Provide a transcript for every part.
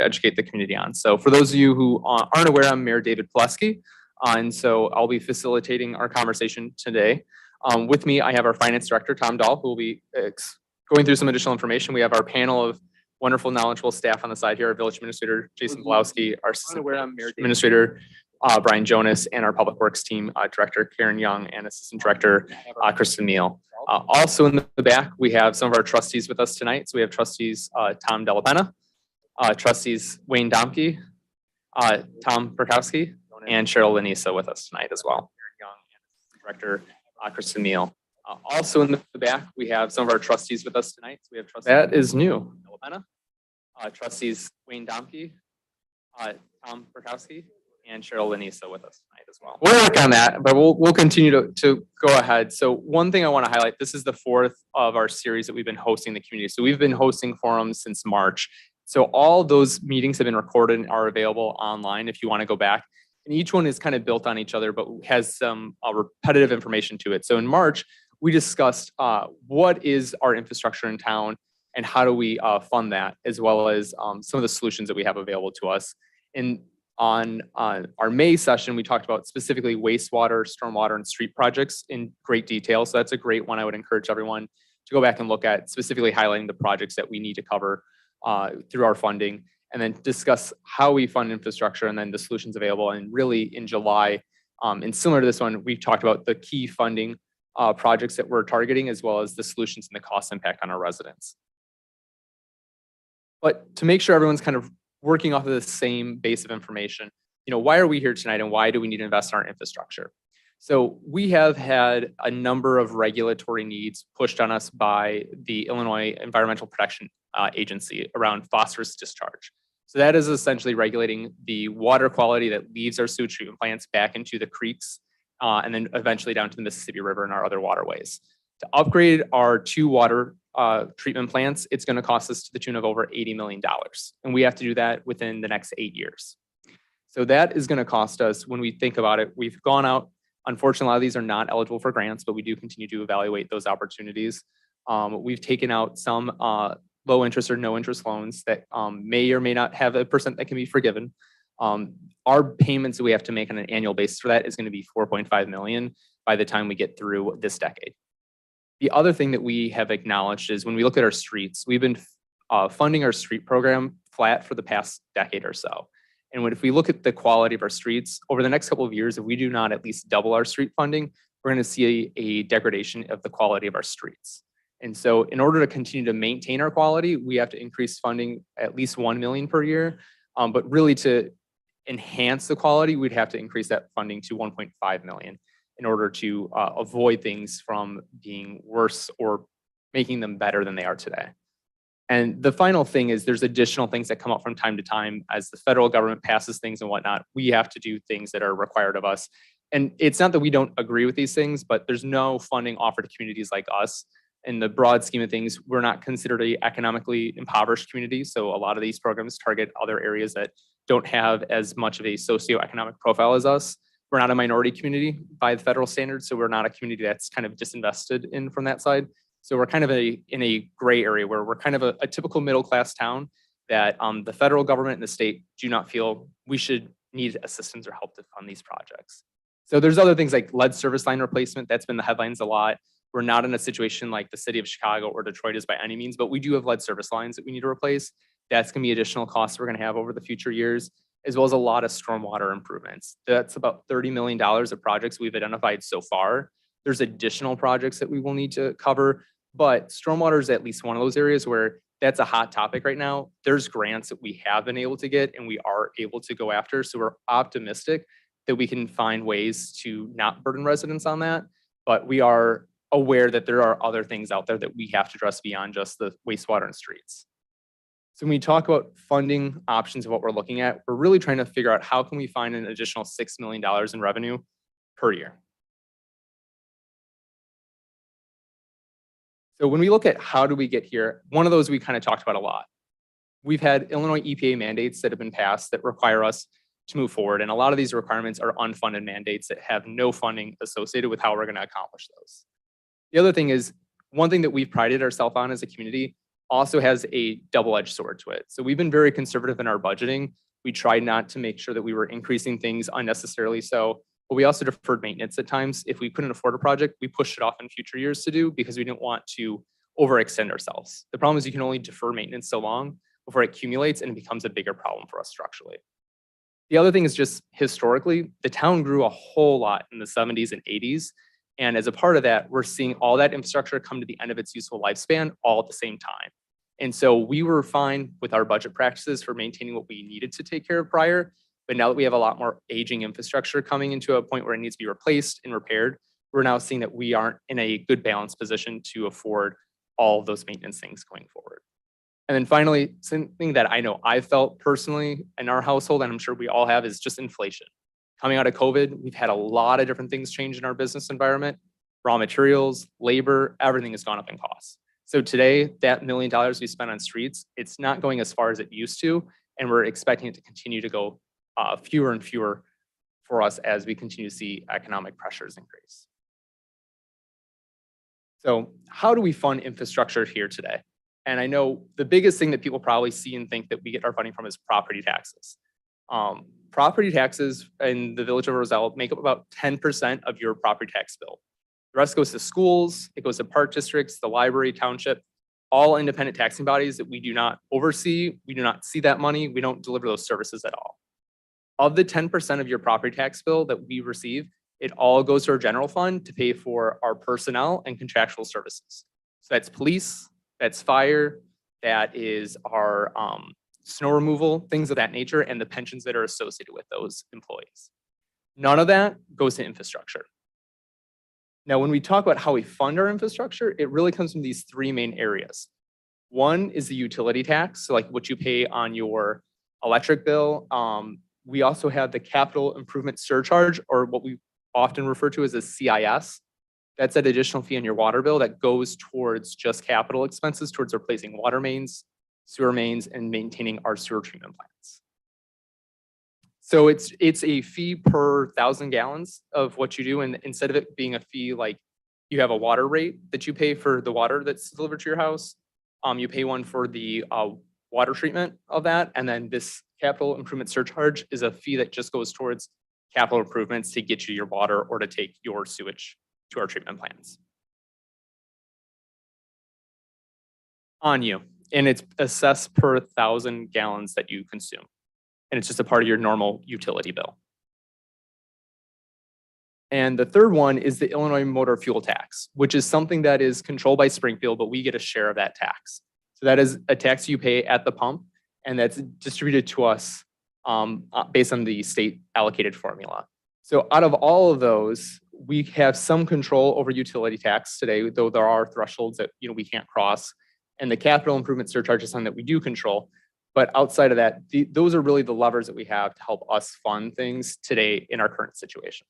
educate the community on. So for those of you who aren't aware, I'm Mayor David Pileski, and so I'll be facilitating our conversation today. With me, I have our Finance Director, Tom Dahl, who will be going through some additional information. We have our panel of wonderful, knowledgeable staff on the side here, our Village Administrator, Jason Blowski, our Assistant Administrator, Brian Jonas, and our Public Works Team Director, Karen Young, and Assistant Director, Kristen Neal. Also in the back, we have some of our trustees with us tonight. So we have trustees Tom Della Penna, trustees Wayne Domke, Tom Perkowski, and Cheryl Lanisa with us tonight as well. Karen Young and Assistant Director, Kristen Neal. Also in the back, we have some of our trustees with us tonight. So we have trustees. That is new. Della Penna, trustees Wayne Domke, Tom Perkowski, and Cheryl Lanisa with us tonight as well. We'll work on that, but we'll continue to go ahead. So one thing I want to highlight, this is the fourth of our series that we've been hosting the community. So we've been hosting forums since March. So all those meetings have been recorded and are available online if you want to go back. And each one is kind of built on each other, but has some repetitive information to it. So in March, we discussed what is our infrastructure in town and how do we fund that, as well as some of the solutions that we have available to us. And on our May session, we talked about specifically wastewater, stormwater, and street projects in great detail. So that's a great one I would encourage everyone to go back and look at, specifically highlighting the projects that we need to cover through our funding, and then discuss how we fund infrastructure and then the solutions available. And really in July, and similar to this one, we've talked about the key funding projects that we're targeting, as well as the solutions and the cost impact on our residents. But to make sure everyone's kind of working off of the same base of information, why are we here tonight and why do we need to invest in our infrastructure? So we have had a number of regulatory needs pushed on us by the Illinois Environmental Protection Agency around phosphorus discharge. So that is essentially regulating the water quality that leaves our sewage treatment plants back into the creeks and then eventually down to the Mississippi River and our other waterways. To upgrade our 2 water treatment plants, it's going to cost us to the tune of over $80 million. And we have to do that within the next 8 years. So that is going to cost us, when we think about it, we've gone out. Unfortunately, a lot of these are not eligible for grants, but we do continue to evaluate those opportunities. We've taken out some low interest or no interest loans that may or may not have a percent that can be forgiven. Our payments that we have to make on an annual basis for that is going to be $4.5 million by the time we get through this decade. The other thing that we have acknowledged is when we look at our streets, we've been funding our street program flat for the past decade or so. And if we look at the quality of our streets over the next couple of years, if we do not at least double our street funding, we're going to see a degradation of the quality of our streets. And so in order to continue to maintain our quality, we have to increase funding at least $1 million per year. But really to enhance the quality, we'd have to increase that funding to $1.5 million. In order to avoid things from being worse or making them better than they are today. And the final thing is there's additional things that come up from time to time as the federal government passes things and whatnot. We have to do things that are required of us. And it's not that we don't agree with these things, but there's no funding offered to communities like us. In the broad scheme of things, we're not considered an economically impoverished community. So a lot of these programs target other areas that don't have as much of a socioeconomic profile as us. We're not a minority community by the federal standards, so we're not a community that's kind of disinvested in from that side. So we're kind of in a gray area where we're kind of a typical middle-class town that the federal government and the state do not feel we should need assistance or help to fund these projects. So there's other things like lead service line replacement. That's been the headlines a lot. We're not in a situation like the city of Chicago or Detroit is by any means, but we do have lead service lines that we need to replace. That's going to be additional costs we're going to have over the future years, as well as a lot of stormwater improvements. That's about $30 million of projects we've identified so far. There's additional projects that we will need to cover, but stormwater is at least one of those areas where that's a hot topic right now. There's grants that we have been able to get and we are able to go after. So we're optimistic that we can find ways to not burden residents on that, but we are aware that there are other things out there that we have to address beyond just the wastewater and streets. So when we talk about funding options of what we're looking at, we're really trying to figure out how can we find an additional $6 million in revenue per year. So when we look at how do we get here, one of those we kind of talked about a lot. We've had Illinois EPA mandates that have been passed that require us to move forward. And a lot of these requirements are unfunded mandates that have no funding associated with how we're going to accomplish those. The other thing is, one thing that we've prided ourselves on as a community also has a double-edged sword to it. So we've been very conservative in our budgeting. We tried not to make sure that we were increasing things unnecessarily. So, but we also deferred maintenance at times. If we couldn't afford a project, we pushed it off in future years to do because we didn't want to overextend ourselves. The problem is you can only defer maintenance so long before it accumulates and it becomes a bigger problem for us structurally. The other thing is just historically, the town grew a whole lot in the 70s and 80s. And as a part of that, we're seeing all that infrastructure come to the end of its useful lifespan all at the same time. And so we were fine with our budget practices for maintaining what we needed to take care of prior. But now that we have a lot more aging infrastructure coming into a point where it needs to be replaced and repaired, we're now seeing that we aren't in a good balanced position to afford all of those maintenance things going forward. And then finally, something that I know I felt personally in our household, and I'm sure we all have, is just inflation. Coming out of COVID, we've had a lot of different things change in our business environment. Raw materials, labor, everything has gone up in costs. So today, that $1 million we spent on streets, it's not going as far as it used to, and we're expecting it to continue to go fewer and fewer for us as we continue to see economic pressures increase. So how do we fund infrastructure here today? And I know the biggest thing that people probably see and think that we get our funding from is property taxes. Property taxes in the village of Roselle make up about 10% of your property tax bill. The rest goes to schools, it goes to park districts, the library, township, all independent taxing bodies that we do not oversee. We do not see that money. We don't deliver those services at all. Of the 10% of your property tax bill that we receive, it all goes to our general fund to pay for our personnel and contractual services. So that's police, that's fire, that is our snow removal, things of that nature, and the pensions that are associated with those employees. None of that goes to infrastructure. Now, when we talk about how we fund our infrastructure, it really comes from these three main areas. One is the utility tax, so like what you pay on your electric bill. We also have the capital improvement surcharge, or what we often refer to as a CIS. That's an additional fee on your water bill that goes towards just capital expenses, towards replacing water mains, sewer mains, and maintaining our sewer treatment plants. So it's a fee per 1,000 gallons of what you do. And instead of it being a fee, like you have a water rate that you pay for the water that's delivered to your house, you pay one for the water treatment of that. And then this capital improvement surcharge is a fee that just goes towards capital improvements to get you your water or to take your sewage to our treatment plants. On you. And it's assessed per 1,000 gallons that you consume. And it's just a part of your normal utility bill. And the third one is the Illinois motor fuel tax, which is something that is controlled by Springfield, but we get a share of that tax. So that is a tax you pay at the pump, and that's distributed to us based on the state allocated formula. So out of all of those, we have some control over utility tax today, though there are thresholds that we can't cross. And the capital improvement surcharge is something that we do control. But outside of that, those are really the levers that we have to help us fund things today in our current situation.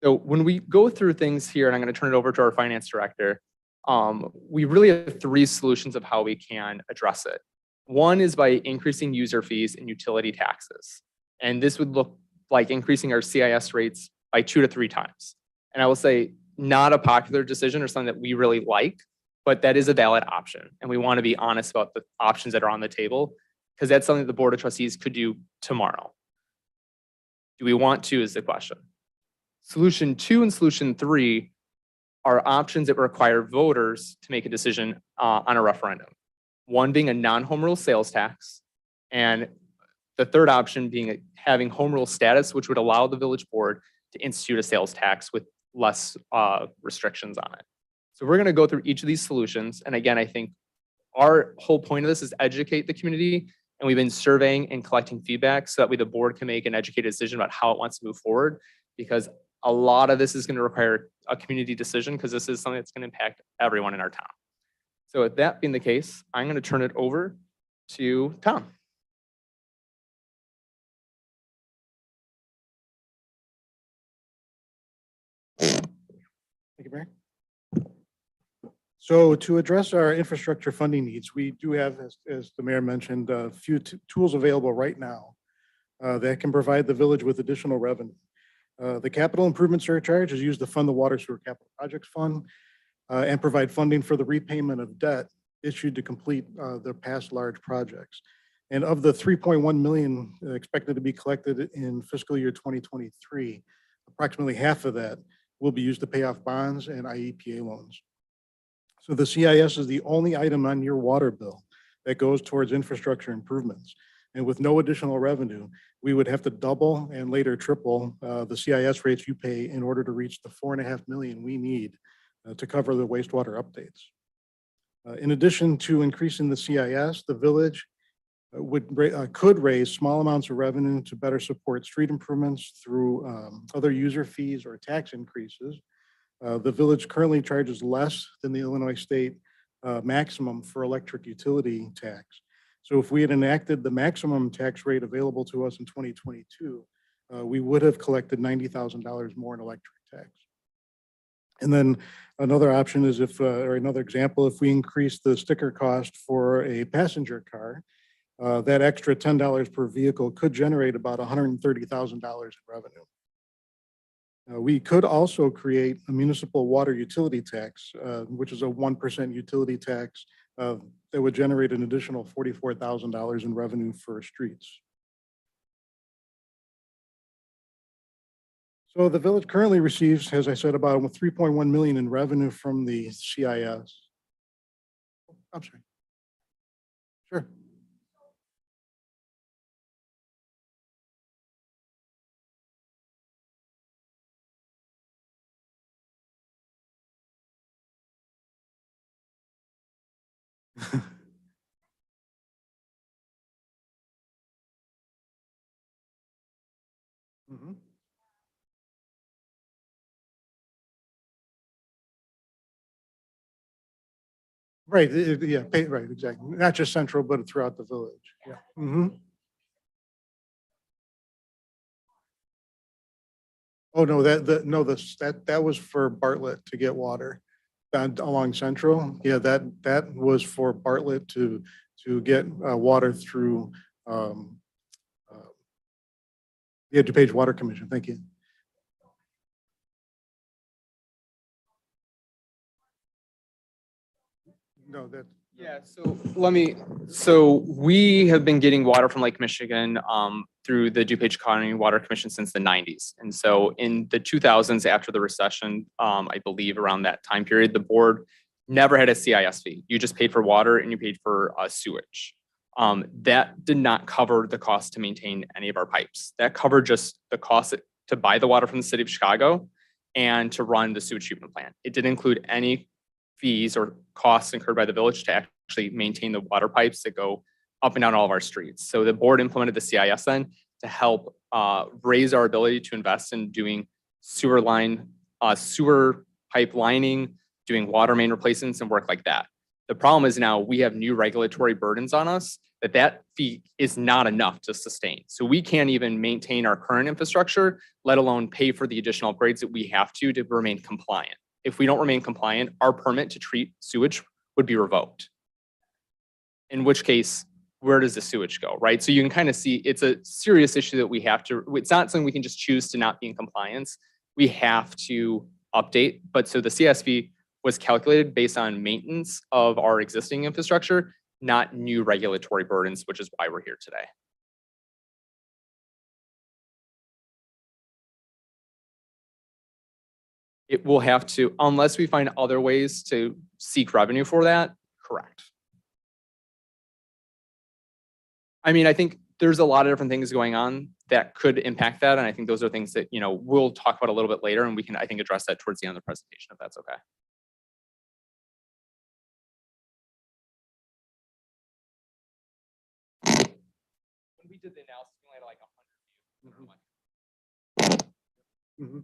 So when we go through things here, and I'm going to turn it over to our finance director, we really have three solutions of how we can address it. One is by increasing user fees and utility taxes. And this would look like increasing our CIS rates by 2 to 3 times. And I will say, not a popular decision or something that we really like, but that is a valid option. And we want to be honest about the options that are on the table, because that's something that the Board of Trustees could do tomorrow. Do we want to is the question. Solution 2 and solution 3 are options that require voters to make a decision on a referendum. One being a non-home rule sales tax, and the third option being having home rule status, which would allow the village board to institute a sales tax with less restrictions on it. So we're going to go through each of these solutions. And again, I think our whole point of this is educate the community. And we've been surveying and collecting feedback so that way the board can make an educated decision about how it wants to move forward, because a lot of this is going to require a community decision, because this is something that's going to impact everyone in our town. So with that being the case, I'm going to turn it over to Tom. Thank you, Mayor. So to address our infrastructure funding needs, we do have, as the mayor mentioned, a few tools available right now that can provide the village with additional revenue. The capital improvement surcharge is used to fund the water sewer capital projects fund. and provide funding for the repayment of debt issued to complete their past large projects. And of the 3.1 million expected to be collected in fiscal year 2023, approximately half of that will be used to pay off bonds and IEPA loans. So the CIS is the only item on your water bill that goes towards infrastructure improvements. And with no additional revenue, we would have to double and later triple the CIS rates you pay in order to reach the 4.5 million we need to cover the wastewater updates. In addition to increasing the CIS, the village could raise small amounts of revenue to better support street improvements through other user fees or tax increases. The village currently charges less than the Illinois state maximum for electric utility tax. So if we had enacted the maximum tax rate available to us in 2022, we would have collected $90,000 more in electric tax. And then another option is or another example, if we increase the sticker cost for a passenger car, that extra $10 per vehicle could generate about $130,000 in revenue. We could also create a municipal water utility tax, which is a 1% utility tax that would generate an additional $44,000 in revenue for streets. So the village currently receives, as I said, about 3.1 million in revenue from the CIS. I'm sorry. Sure. Mhm. Right, yeah, right, exactly. Not just central, but throughout the village. Yeah. Oh, no, that was for Bartlett to get water along Central. Yeah, that was for Bartlett to get water through um, uh, the DuPage Water Commission. Thank you. No, that. Yeah, so we have been getting water from Lake Michigan through the DuPage County Water Commission since the 90s. And so in the 2000s, after the recession, I believe around that time period, the board never had a CIS fee. You just paid for water and you paid for sewage. That did not cover the cost to maintain any of our pipes. That covered just the cost to buy the water from the city of Chicago and to run the sewage treatment plant. It didn't include any fees or costs incurred by the village to actually maintain the water pipes that go up and down all of our streets. So the board implemented the CIS then to help raise our ability to invest in doing sewer pipe lining, doing water main replacements and work like that. The problem is now we have new regulatory burdens on us that fee is not enough to sustain. So we can't even maintain our current infrastructure, let alone pay for the additional upgrades that we have to remain compliant. If we don't remain compliant, our permit to treat sewage would be revoked. In which case, where does the sewage go, right? So you can kind of see it's a serious issue that we have to, it's not something we can just choose to not be in compliance. We have to update, but so the CSV was calculated based on maintenance of our existing infrastructure, not new regulatory burdens, which is why we're here today. It will have to, unless we find other ways to seek revenue for that, correct. I mean, I think there's a lot of different things going on that could impact that. And I think those are things that, we'll talk about a little bit later and we can, I think, address that towards the end of the presentation, if that's okay. When we did the analysis, we only had like 100 views.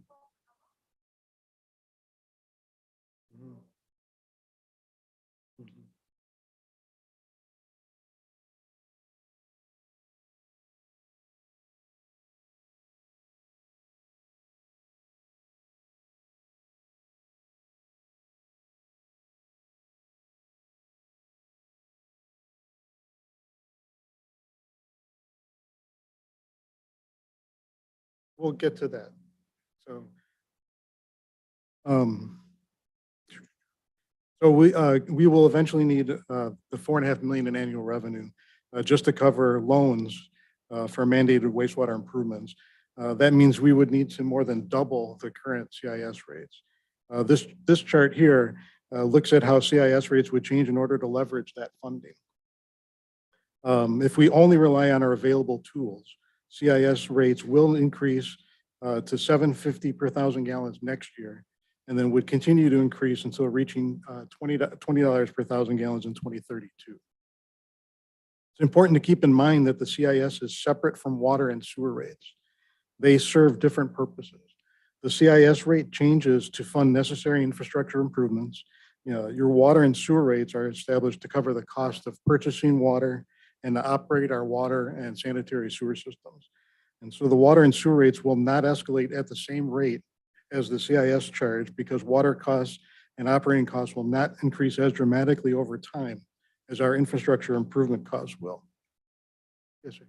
We'll get to that. So, um, So we will eventually need the 4.5 million in annual revenue just to cover loans for mandated wastewater improvements. That means we would need to more than double the current CIS rates. This chart here looks at how CIS rates would change in order to leverage that funding. If we only rely on our available tools, CIS rates will increase to $7.50 per thousand gallons next year, and then would continue to increase until reaching $20 per thousand gallons in 2032. It's important to keep in mind that the CIS is separate from water and sewer rates. They serve different purposes. The CIS rate changes to fund necessary infrastructure improvements. Your water and sewer rates are established to cover the cost of purchasing water and to operate our water and sanitary sewer systems. And so the water and sewer rates will not escalate at the same rate as the CIS charge because water costs and operating costs will not increase as dramatically over time as our infrastructure improvement costs will. Yes, sir.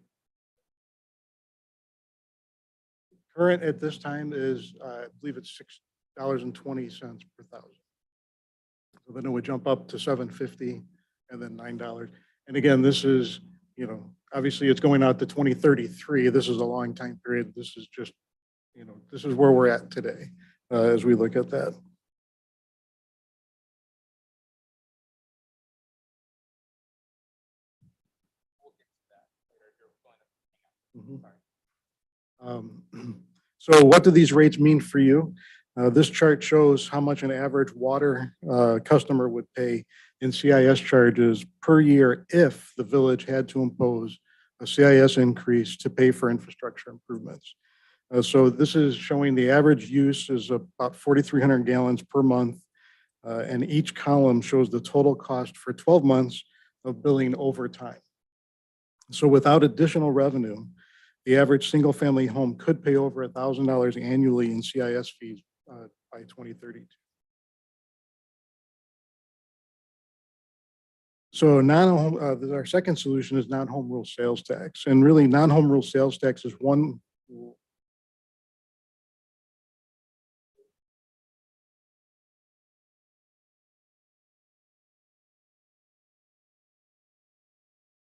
Current at this time is, I believe it's $6.20 per thousand. So then it would jump up to $7.50 and then $9. And again, this is, obviously it's going out to 2033. This is a long time period. This is just, this is where we're at today as we look at that. So what do these rates mean for you? This chart shows how much an average water customer would pay in CIS charges per year if the village had to impose a CIS increase to pay for infrastructure improvements. So this is showing the average use is about 4,300 gallons per month, and each column shows the total cost for 12 months of billing over time. So without additional revenue, the average single-family home could pay over $1,000 annually in CIS fees by 2032. So our second solution is non-home rule sales tax, and really non-home rule sales tax is one.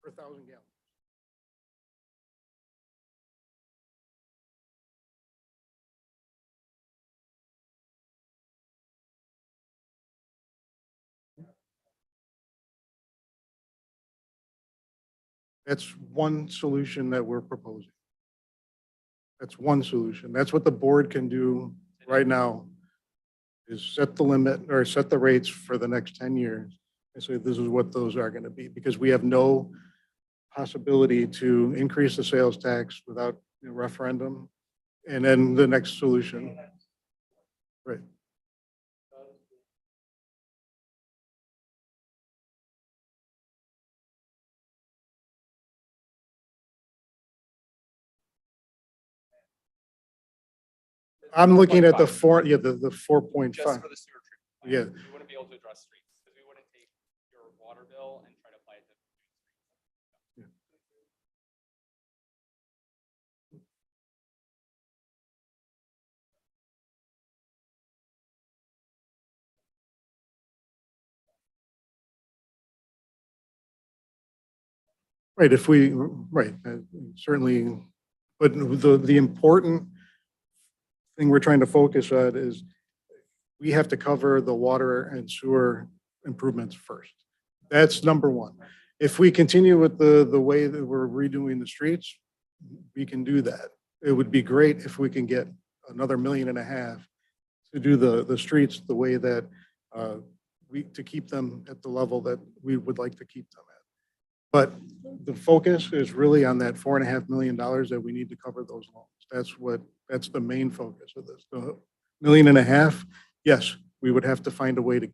Per thousand gallons. That's one solution that we're proposing. That's one solution. That's what the board can do right now is set the limit or set the rates for the next 10 years. And so this is what those are going to be because we have no possibility to increase the sales tax without a referendum. And then the next solution. Right. I'm looking at the 4.5. Just for the sewer treatment plant. Yeah. You wouldn't be able to address streets because we wouldn't take your water bill and try to apply it to. Right. Certainly, but the important thing we're trying to focus on is we have to cover the water and sewer improvements first. That's number one. If we continue with the way that we're redoing the streets, we can do that. It would be great if we can get another $1.5 million to do the streets the way that to keep them at the level that we would like to keep them at. But the focus is really on that $4.5 million that we need to cover those loans. That's the main focus of this. The $1.5 million, yes, we would have to find a way to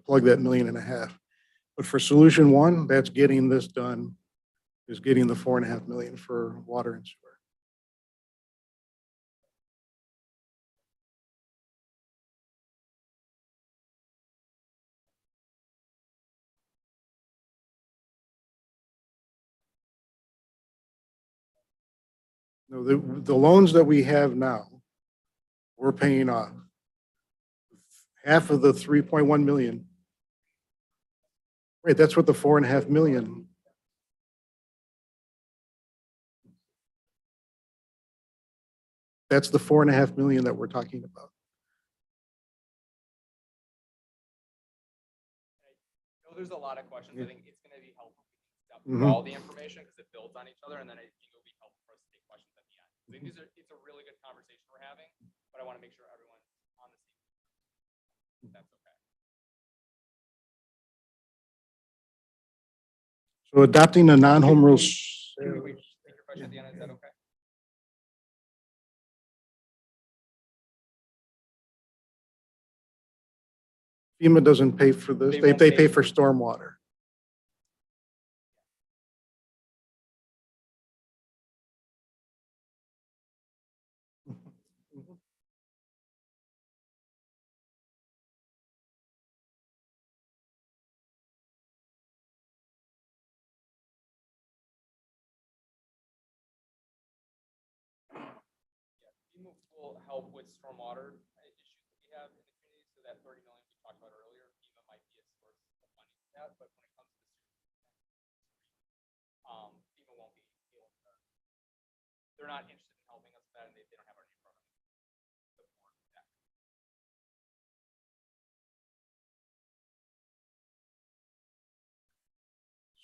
plug that $1.5 million. But for solution one, that's getting this done, is getting the $4.5 million for water and sewer. No, the loans that we have now, we're paying off. Half of the 3.1 million Right, that's what the 4.5 million. That's the 4.5 million that we're talking about. So there's a lot of questions. I think it's going to be helpful if we can step Mhm. through all the information because it builds on each other, and then I think it'll be helpful for us to take questions at the end. I think it's a really good conversation we're having, but I want to make sure everyone's on the same. If that's okay. So adopting the non-home rules. Can we take your question at the end? Is that okay? FEMA doesn't pay for this. They They won't pay pay. for stormwater. FEMA will help with stormwater issues that we have in the community. So that 30 million we talked about earlier, FEMA might be a source of money for that, but when it comes to FEMA won't be able to. They're not interested in helping us with that, and they don't have our new program.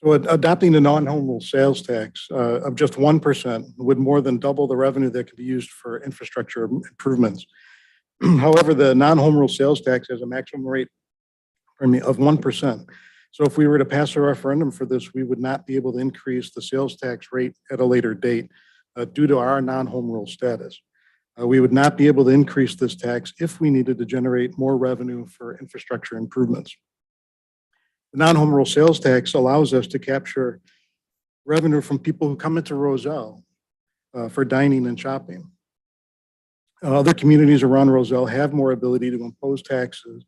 So adopting the non-home rule sales tax of just 1% would more than double the revenue that can be used for infrastructure improvements. However, the non-home rule sales tax has a maximum rate, pardon me, of 1%. So if we were to pass a referendum for this, we would not be able to increase the sales tax rate at a later date due to our non-home rule status. We would not be able to increase this tax if we needed to generate more revenue for infrastructure improvements. The non-home rule sales tax allows us to capture revenue from people who come into Roselle for dining and shopping. Other communities around Roselle have more ability to impose taxes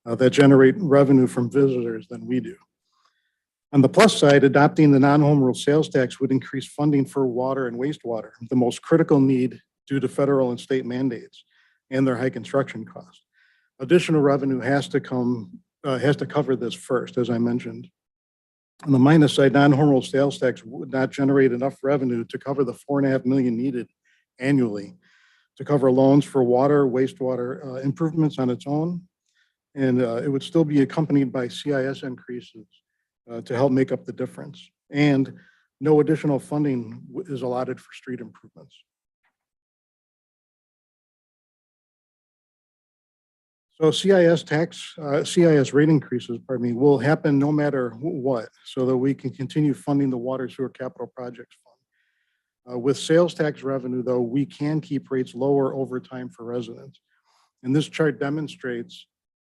that generate revenue from visitors than we do. On the plus side, adopting the non-home rule sales tax would increase funding for water and wastewater, the most critical need due to federal and state mandates and their high construction costs. Additional revenue has to cover this first, as I mentioned. On the minus side, non-home rule sales tax would not generate enough revenue to cover the 4.5 million needed annually to cover loans for water, wastewater improvements on its own. And it would still be accompanied by CIS increases to help make up the difference. And no additional funding is allotted for street improvements. So CIS rate increases, pardon me, will happen no matter what, so that we can continue funding the water sewer capital projects fund. With sales tax revenue, though, we can keep rates lower over time for residents. And this chart demonstrates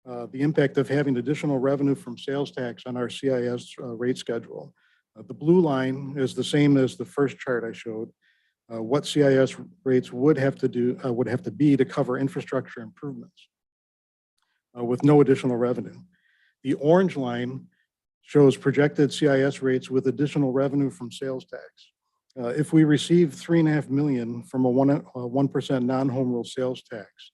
the impact of having additional revenue from sales tax on our CIS rate schedule. The blue line is the same as the first chart I showed. What CIS rates would have to be to cover infrastructure improvements with no additional revenue. The orange line shows projected CIS rates with additional revenue from sales tax. If we receive 3.5 million from a 1% non-home rule sales tax,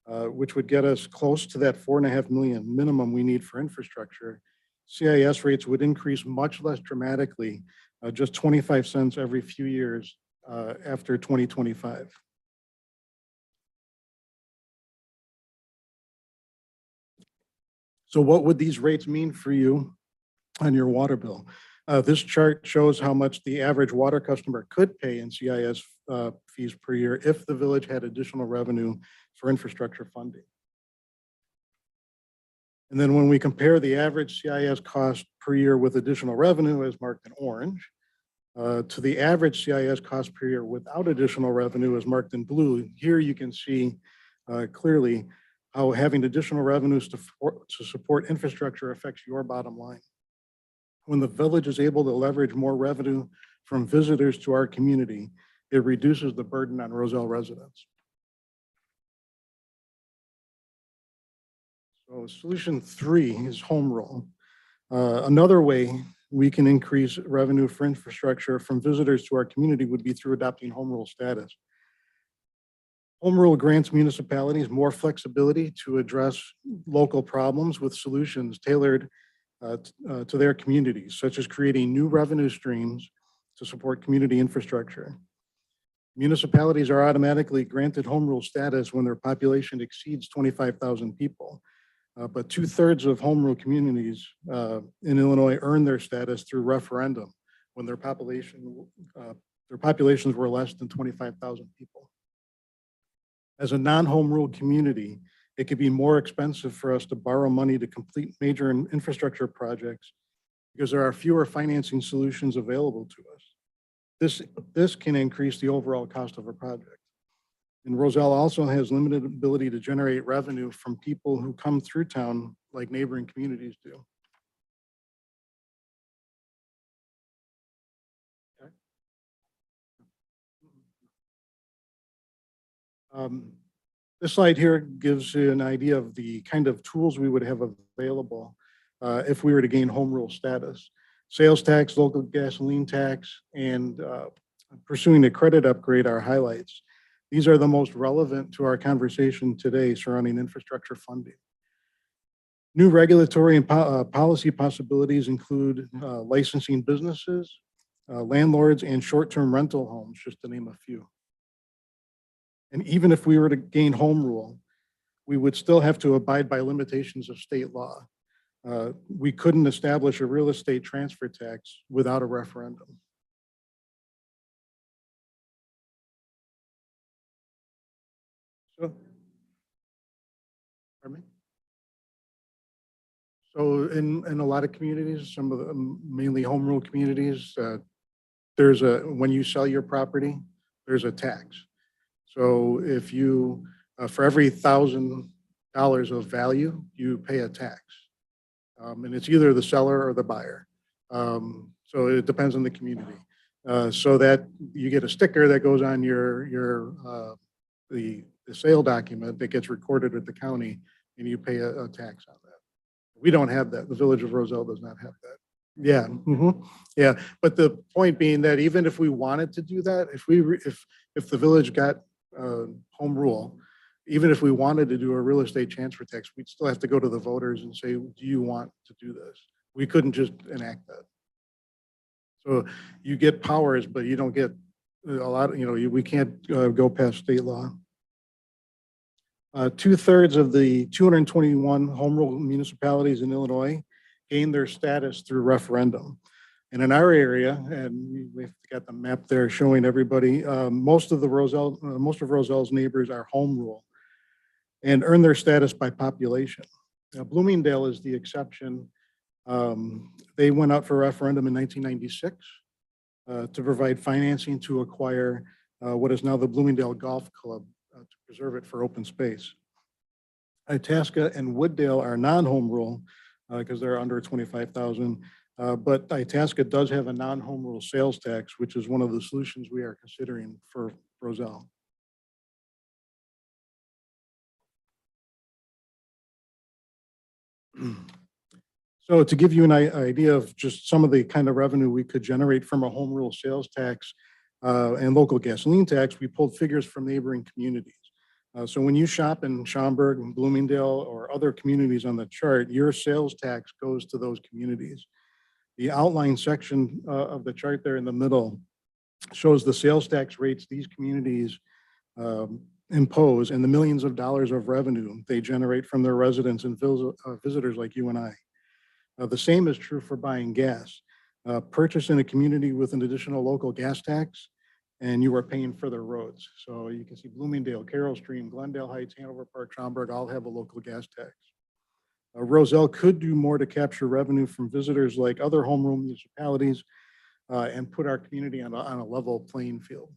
which would get us close to that 4.5 million minimum we need for infrastructure, CIS rates would increase much less dramatically, just 25 cents every few years after 2025. So what would these rates mean for you on your water bill? This chart shows how much the average water customer could pay in CIS fees per year if the village had additional revenue for infrastructure funding. And then when we compare the average CIS cost per year with additional revenue, as marked in orange, to the average CIS cost per year without additional revenue, as marked in blue, here you can see clearly how having additional revenues to support infrastructure affects your bottom line. When the village is able to leverage more revenue from visitors to our community, it reduces the burden on Roselle residents. So solution 3 is home rule. Another way we can increase revenue for infrastructure from visitors to our community would be through adopting home rule status. Home rule grants municipalities more flexibility to address local problems with solutions tailored to their communities, such as creating new revenue streams to support community infrastructure. Municipalities are automatically granted home rule status when their population exceeds 25,000 people. But 2/3 of home rule communities in Illinois earn their status through referendum when their populations were less than 25,000 people. As a non-home rule community, it could be more expensive for us to borrow money to complete major infrastructure projects because there are fewer financing solutions available to us. This can increase the overall cost of a project. And Roselle also has limited ability to generate revenue from people who come through town like neighboring communities do. Okay. This slide here gives you an idea of the kind of tools we would have available if we were to gain home rule status. Sales tax, local gasoline tax, and pursuing a credit upgrade are highlights. These are the most relevant to our conversation today surrounding infrastructure funding. New regulatory and policy possibilities include licensing businesses, landlords, and short-term rental homes, just to name a few. And even if we were to gain home rule, we would still have to abide by limitations of state law. We couldn't establish a real estate transfer tax without a referendum. So, pardon me? So in a lot of communities, some of the mainly home rule communities, when you sell your property, there's a tax. So if you, for every $1,000 of value, you pay a tax. And it's either the seller or the buyer. So it depends on the community. So that you get a sticker that goes on the sale document that gets recorded at the county, and you pay a tax on that. We don't have that. The Village of Roselle does not have that. Yeah, yeah. But the point being that even if we wanted to do that, if the village got home rule, even if we wanted to do a real estate transfer tax, we'd still have to go to the voters and say, do you want to do this? We couldn't just enact that. So you get powers, but you don't get a lot, we can't go past state law. 2/3 of the 221 home rule municipalities in Illinois gained their status through referendum. And in our area, and we've got the map there showing everybody, most of Roselle's neighbors are home rule and earn their status by population. Now, Bloomingdale is the exception. They went out for referendum in 1996 to provide financing to acquire what is now the Bloomingdale Golf Club to preserve it for open space. Itasca and Wooddale are non-home rule because they're under 25,000. But Itasca does have a non-home rule sales tax, which is one of the solutions we are considering for Roselle. So to give you an idea of just some of the kind of revenue we could generate from a home rule sales tax and local gasoline tax, we pulled figures from neighboring communities. So when you shop in Schaumburg and Bloomingdale or other communities on the chart, your sales tax goes to those communities. The outline section of the chart there in the middle shows the sales tax rates these communities impose and the millions of dollars of revenue they generate from their residents and visitors like you and I. The same is true for buying gas. Purchase in a community with an additional local gas tax, and you are paying for their roads. So you can see Bloomingdale, Carroll Stream, Glendale Heights, Hanover Park, Schaumburg all have a local gas tax. Roselle could do more to capture revenue from visitors like other home rule municipalities and put our community on a level playing field.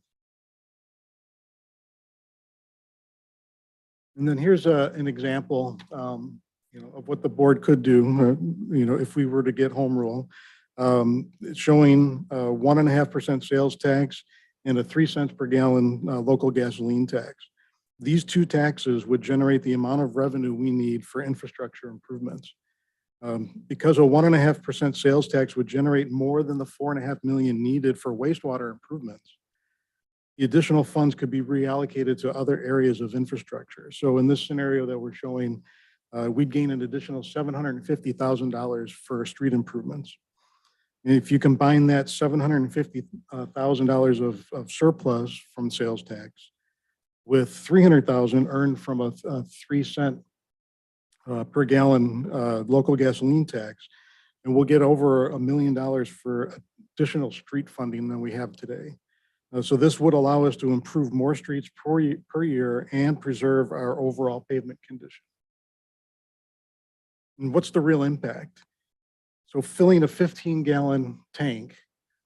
And then here's an example of what the board could do, if we were to get home rule. It's showing 1.5% sales tax and a 3 cents per gallon local gasoline tax. These two taxes would generate the amount of revenue we need for infrastructure improvements. Because a 1.5% sales tax would generate more than the $4.5 million needed for wastewater improvements, the additional funds could be reallocated to other areas of infrastructure. So in this scenario that we're showing, we'd gain an additional $750,000 for street improvements. And if you combine that $750,000 of surplus from sales tax with 300,000 earned from a 3 cent per gallon local gasoline tax, and we'll get over $1 million for additional street funding than we have today. So this would allow us to improve more streets per year and preserve our overall pavement condition. And what's the real impact? So filling a 15-gallon tank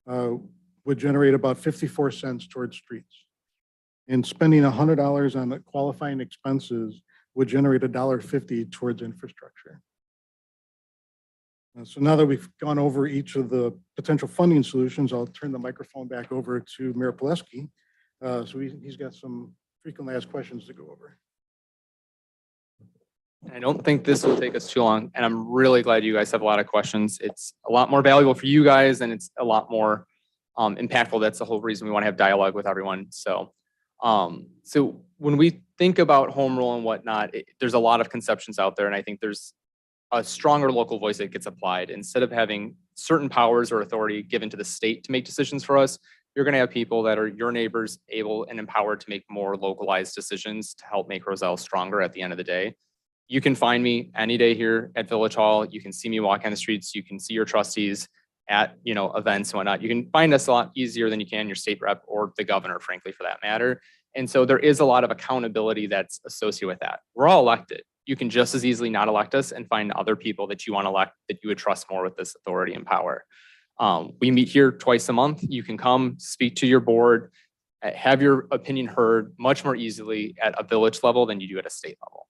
would generate about 54 cents towards streets. And spending $100 on the qualifying expenses would generate $1.50 towards infrastructure. So now that we've gone over each of the potential funding solutions, I'll turn the microphone back over to Mayor Pileski. So he's got some frequently asked questions to go over. I don't think this will take us too long, and I'm really glad you guys have a lot of questions. It's a lot more valuable for you guys, and it's a lot more impactful. That's the whole reason we want to have dialogue with everyone. So when we think about home rule and whatnot, there's a lot of conceptions out there, and I think there's a stronger local voice that gets applied. Instead of having certain powers or authority given to the state to make decisions for us, you're going to have people that are your neighbors able and empowered to make more localized decisions to help make Roselle stronger at the end of the day. You can find me any day here at Village Hall. You can see me walk on the streets. You can see your trustees at events and whatnot. You can find us a lot easier than you can your state rep or the governor, frankly, for that matter. And so there is a lot of accountability that's associated with that. We're all elected. You can just as easily not elect us and find other people that you want to elect that you would trust more with this authority and power. We meet here twice a month. You can come speak to your board, have your opinion heard much more easily at a village level than you do at a state level.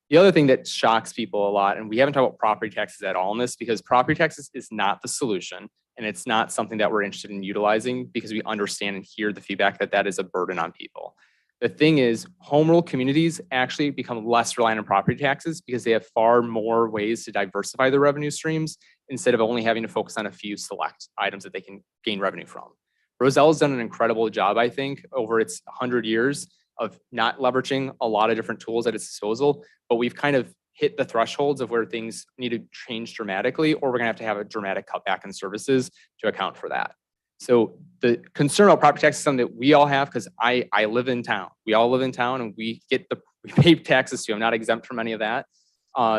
The other thing that shocks people a lot, and we haven't talked about property taxes at all in this, because property taxes is not the solution, and it's not something that we're interested in utilizing because we understand and hear the feedback that that is a burden on people. The thing is, home rule communities actually become less reliant on property taxes because they have far more ways to diversify their revenue streams instead of only having to focus on a few select items that they can gain revenue from. Roselle has done an incredible job, I think, over its 100 years of not leveraging a lot of different tools at its disposal, but we've kind of hit the thresholds of where things need to change dramatically, or we're gonna have to have a dramatic cutback in services to account for that. So the concern about property tax is something that we all have, because I live in town. We all live in town, and we pay taxes too. I'm not exempt from any of that.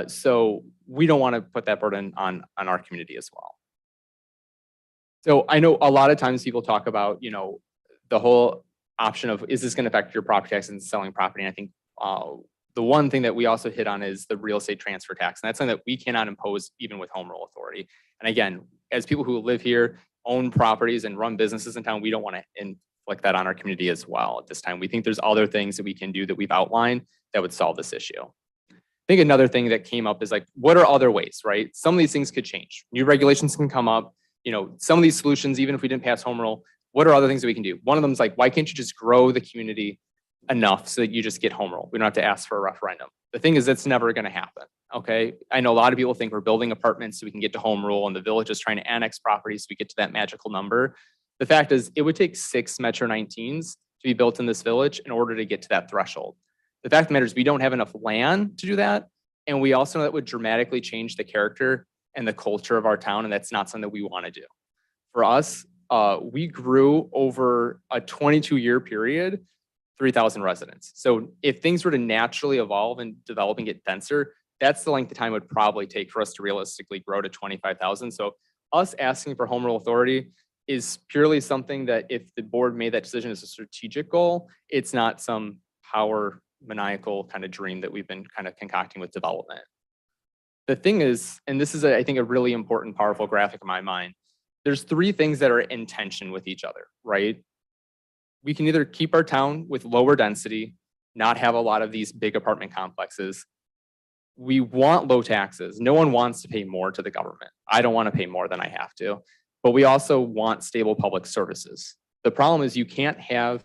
So we don't want to put that burden on our community as well. So I know a lot of times people talk about, the whole option of, is this going to affect your property tax and selling property? And I think the one thing that we also hit on is the real estate transfer tax. And that's something that we cannot impose even with home rule authority. And again, as people who live here, own properties and run businesses in town, we don't want to inflict that on our community as well at this time. We think there's other things that we can do that we've outlined that would solve this issue. I think another thing that came up is like, what are other ways, right? Some of these things could change. New regulations can come up. Some of these solutions, even if we didn't pass home rule, what are other things that we can do? One of them is like, why can't you just grow the community enough so that you just get home rule? We don't have to ask for a referendum. The thing is, that's never going to happen. Okay. I know a lot of people think we're building apartments so we can get to home rule, and the village is trying to annex properties so we get to that magical number. The fact is, it would take 6 Metro 19s to be built in this village in order to get to that threshold. The fact of the matter is, we don't have enough land to do that. And we also know that would dramatically change the character and the culture of our town. And that's not something that we want to do. For us, we grew over a 22-year period, 3,000 residents. So if things were to naturally evolve and develop and get denser, that's the length of time it would probably take for us to realistically grow to 25,000. So us asking for home rule authority is purely something that if the board made that decision as a strategic goal, it's not some power maniacal kind of dream that we've been kind of concocting with development. The thing is, and this is, I think, a really important, powerful graphic in my mind, there's 3 things that are in tension with each other, right? We can either keep our town with lower density, not have a lot of these big apartment complexes. We want low taxes. No one wants to pay more to the government. I don't want to pay more than I have to, but we also want stable public services. The problem is you can't have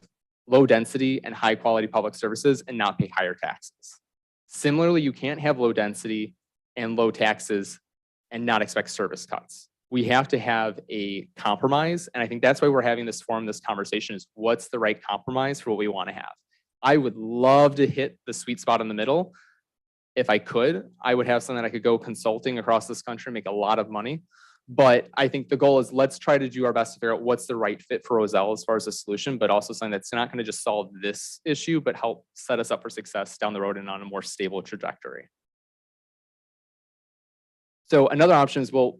low density and high quality public services and not pay higher taxes. Similarly, you can't have low density and low taxes and not expect service cuts. We have to have a compromise. And I think that's why we're having this forum, this conversation, is what's the right compromise for what we want to have. I would love to hit the sweet spot in the middle, If I could, I would have something that I could go consulting across this country, make a lot of money. But I think the goal is let's try to do our best to figure out what's the right fit for Roselle as far as a solution, but also something that's not going to just solve this issue, but help set us up for success down the road and on a more stable trajectory. So another option is, well,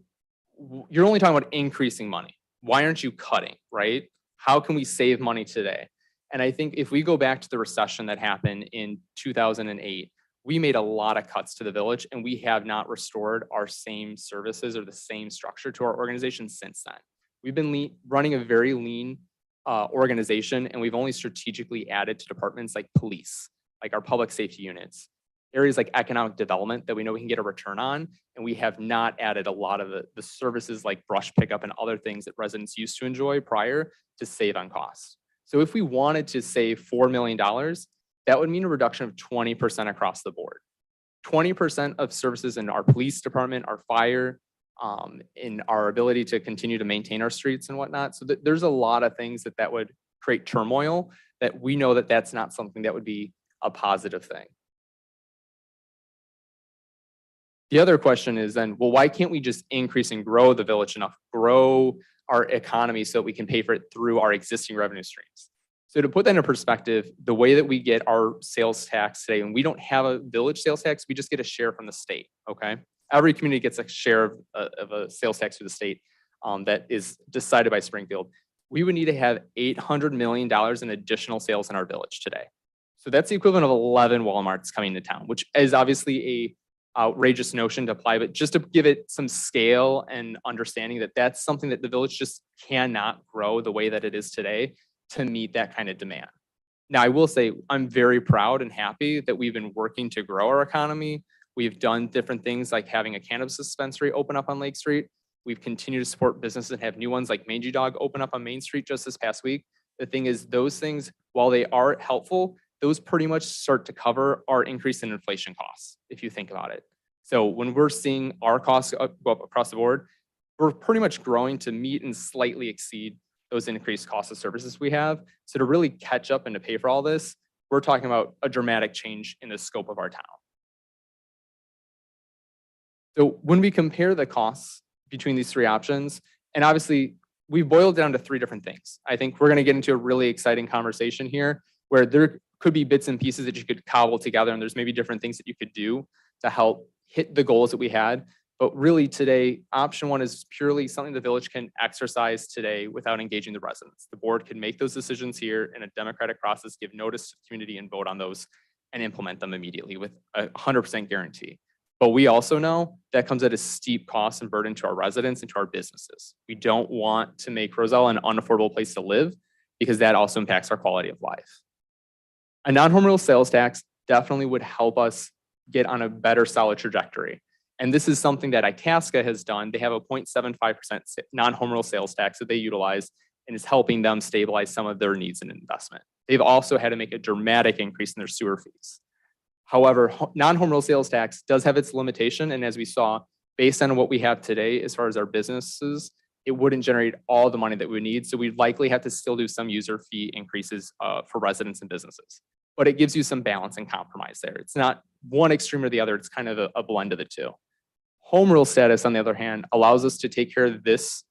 you're only talking about increasing money. Why aren't you cutting, right? How can we save money today? And I think if we go back to the recession that happened in 2008, we made a lot of cuts to the village and we have not restored our same services or the same structure to our organization since then. We've been running a very lean organization, and we've only strategically added to departments like police, like our public safety units, areas like economic development that we know we can get a return on. And we have not added a lot of the services like brush pickup and other things that residents used to enjoy prior to save on costs. So if we wanted to save $4 million, that would mean a reduction of 20% across the board. 20% of services in our police department, our fire, in our ability to continue to maintain our streets and whatnot. So there's a lot of things that would create turmoil that we know that that's not something that would be a positive thing. The other question is then, well, why can't we just increase and grow the village enough, grow our economy so that we can pay for it through our existing revenue streams? So to put that into perspective, the way that we get our sales tax today, and we don't have a village sales tax, we just get a share from the state, okay? Every community gets a share of a sales tax through the state that is decided by Springfield. We would need to have $800 million in additional sales in our village today. So that's the equivalent of 11 Walmarts coming to town, which is obviously a outrageous notion to apply, but just to give it some scale and understanding that that's something that the village just cannot grow the way that it is today to meet that kind of demand. Now, I will say I'm very proud and happy that we've been working to grow our economy. We've done different things like having a cannabis dispensary open up on Lake Street. We've continued to support businesses and have new ones like Mangy Dog open up on Main Street just this past week. The thing is, those things, while they are helpful, those pretty much start to cover our increase in inflation costs, if you think about it. So when we're seeing our costs go up across the board, we're pretty much growing to meet and slightly exceed those increased costs of services we have. So to really catch up and to pay for all this, we're talking about a dramatic change in the scope of our town. So when we compare the costs between these three options, and obviously we boiled down to three different things. I think we're going to get into a really exciting conversation here where there could be bits and pieces that you could cobble together, and there's maybe different things that you could do to help hit the goals that we had. But really today, option one is purely something the village can exercise today without engaging the residents. The board can make those decisions here in a democratic process, give notice to the community and vote on those and implement them immediately with a 100% guarantee. But we also know that comes at a steep cost and burden to our residents and to our businesses. We don't want to make Roselle an unaffordable place to live because that also impacts our quality of life. A non-home rule sales tax definitely would help us get on a better solid trajectory. And this is something that Itasca has done. They have a 0.75% non-home rule sales tax that they utilize and is helping them stabilize some of their needs and investment. They've also had to make a dramatic increase in their sewer fees. However, non-home rule sales tax does have its limitation. And as we saw, based on what we have today, as far as our businesses, it wouldn't generate all the money that we need. So we'd likely have to still do some user fee increases for residents and businesses. But it gives you some balance and compromise there. It's not one extreme or the other. It's kind of a blend of the two. Home rule status, on the other hand, allows us to take care of this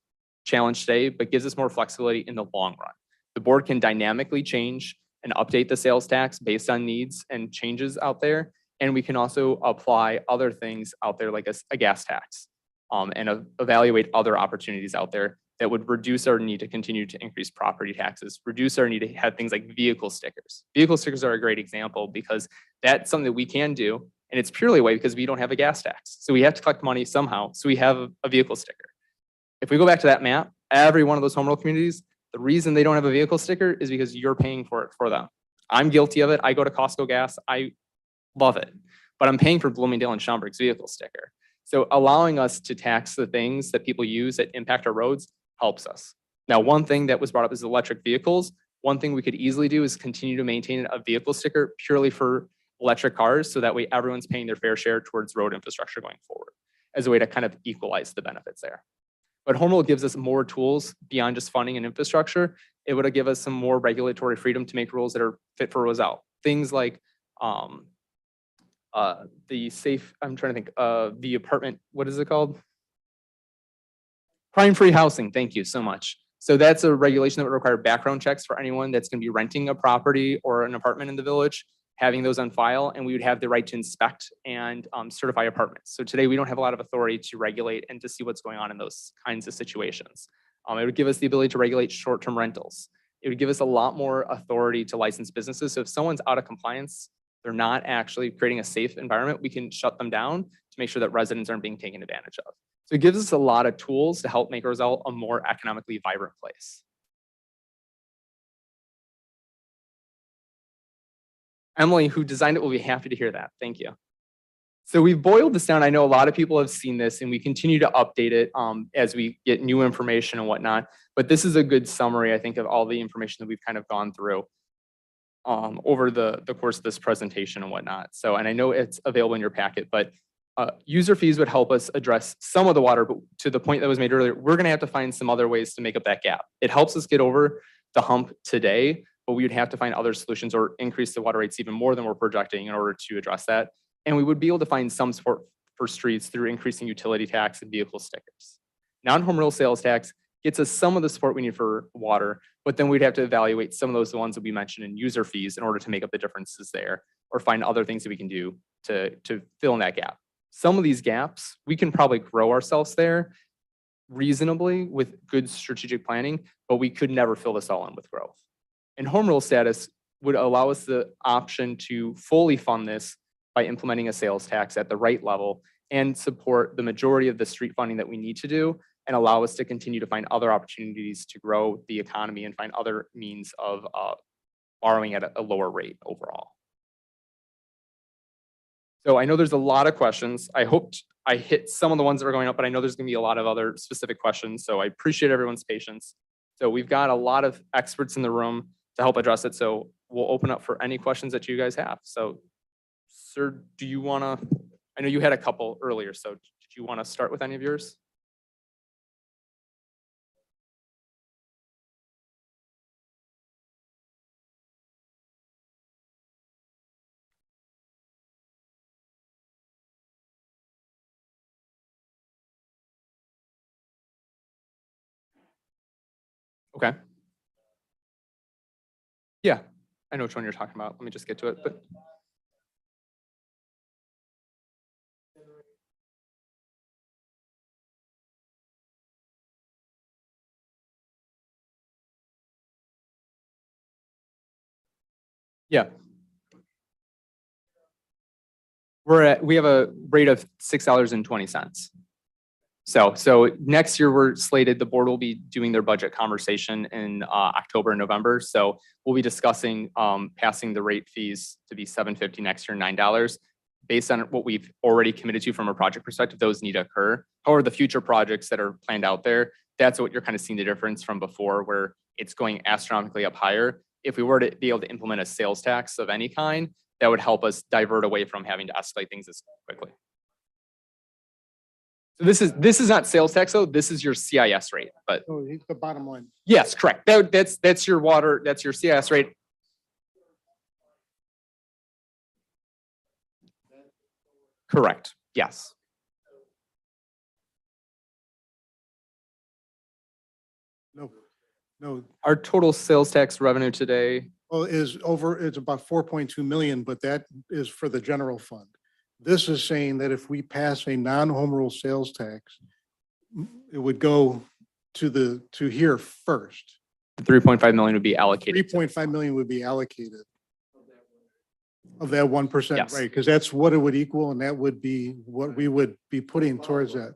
challenge today, but gives us more flexibility in the long run. The board can dynamically change and update the sales tax based on needs and changes out there. And we can also apply other things out there like a gas tax and evaluate other opportunities out there that would reduce our need to continue to increase property taxes, reduce our need to have things like vehicle stickers. Vehicle stickers are a great example because that's something that we can do. And it's purely a way because we don't have a gas tax. So we have to collect money somehow. So we have a vehicle sticker. If we go back to that map, every one of those home rule communities, the reason they don't have a vehicle sticker is because you're paying for it for them. I'm guilty of it. I go to Costco gas. I love it. But I'm paying for Bloomingdale and Schaumburg's vehicle sticker. So allowing us to tax the things that people use that impact our roads helps us. Now, one thing that was brought up is electric vehicles. One thing we could easily do is continue to maintain a vehicle sticker purely for electric cars, so that way everyone's paying their fair share towards road infrastructure going forward as a way to kind of equalize the benefits there. But home rule gives us more tools beyond just funding and infrastructure. It would give us some more regulatory freedom to make rules that are fit for Roselle. Things like the safe, I'm trying to think, the apartment, what is it called? Crime-free housing, thank you so much. So that's a regulation that would require background checks for anyone that's gonna be renting a property or an apartment in the village, having those on file, and we would have the right to inspect and certify apartments. So today, we don't have a lot of authority to regulate and to see what's going on in those kinds of situations. It would give us the ability to regulate short-term rentals. It would give us a lot more authority to license businesses. So if someone's out of compliance, they're not actually creating a safe environment, we can shut them down to make sure that residents aren't being taken advantage of. So it gives us a lot of tools to help make Roselle a more economically vibrant place. Emily, who designed it, will be happy to hear that. Thank you. So we've boiled this down. I know a lot of people have seen this, and we continue to update it as we get new information and whatnot. But this is a good summary, I think, of all the information that we've kind of gone through over the course of this presentation and whatnot. So, and I know it's available in your packet, but user fees would help us address some of the water, but to the point that was made earlier, we're gonna have to find some other ways to make up that gap. It helps us get over the hump today, but we would have to find other solutions or increase the water rates even more than we're projecting in order to address that. And we would be able to find some support for streets through increasing utility tax and vehicle stickers. Non-home rule sales tax gets us some of the support we need for water, but then we'd have to evaluate some of those ones that we mentioned in user fees in order to make up the differences there, or find other things that we can do to fill in that gap. Some of these gaps, we can probably grow ourselves there reasonably with good strategic planning, but we could never fill this all in with growth. And home rule status would allow us the option to fully fund this by implementing a sales tax at the right level and support the majority of the street funding that we need to do, and allow us to continue to find other opportunities to grow the economy and find other means of borrowing at a lower rate overall. So I know there's a lot of questions. I hoped I hit some of the ones that are going up, but I know there's gonna be a lot of other specific questions. So I appreciate everyone's patience. So we've got a lot of experts in the room to help address it. So we'll open up for any questions that you guys have. So sir, do you wanna, I know you had a couple earlier, so did you wanna start with any of yours? Okay. Yeah, I know which one you're talking about. Let me just get to it, but. Yeah. We have a rate of $6.20. So next year we're slated, the board will be doing their budget conversation in October and November. So we'll be discussing passing the rate fees to be $7.50 next year, $9. Based on what we've already committed to from a project perspective, those need to occur. However, the future projects that are planned out there, that's what you're kind of seeing the difference from before, where it's going astronomically up higher. If we were to be able to implement a sales tax of any kind, that would help us divert away from having to escalate things this quickly. So this is not sales tax though. This is your CIS rate, but So the bottom line. yes, correct. That's your water. That's your CIS rate. Correct. Yes. No, Our total sales tax revenue today. well, it's about 4.2 million, but that is for the general fund. This is saying that if we pass a non-home rule sales tax, it would go to here first. 3.5 million would be allocated. 3.5 million would be allocated of that 1%, Yes. right? Because that's what it would equal, and that would be what we would be putting towards that.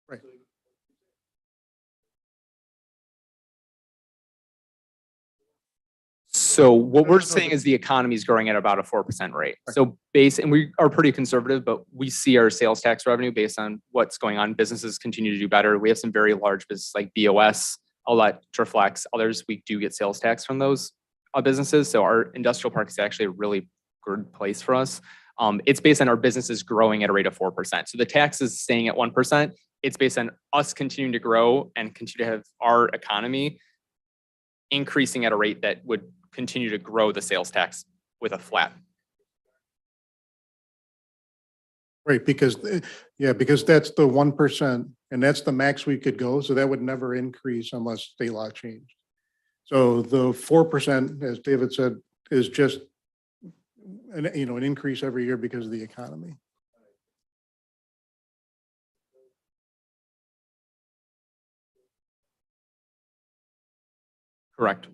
Right. So what we're saying is the economy is growing at about a 4% rate. So and we are pretty conservative, but we see our sales tax revenue based on what's going on. Businesses continue to do better. We have some very large businesses like BOS, Electroflex, others. We do get sales tax from those businesses. So our industrial park is actually a really good place for us. It's based on our businesses growing at a rate of 4%. So the tax is staying at 1%. It's based on us continuing to grow and continue to have our economy increasing at a rate that would continue to grow the sales tax with a flat. Right, because, yeah, because that's the 1% and that's the max we could go. So that would never increase unless state law changed. So the 4%, as David said, is just an increase every year because of the economy. Correct.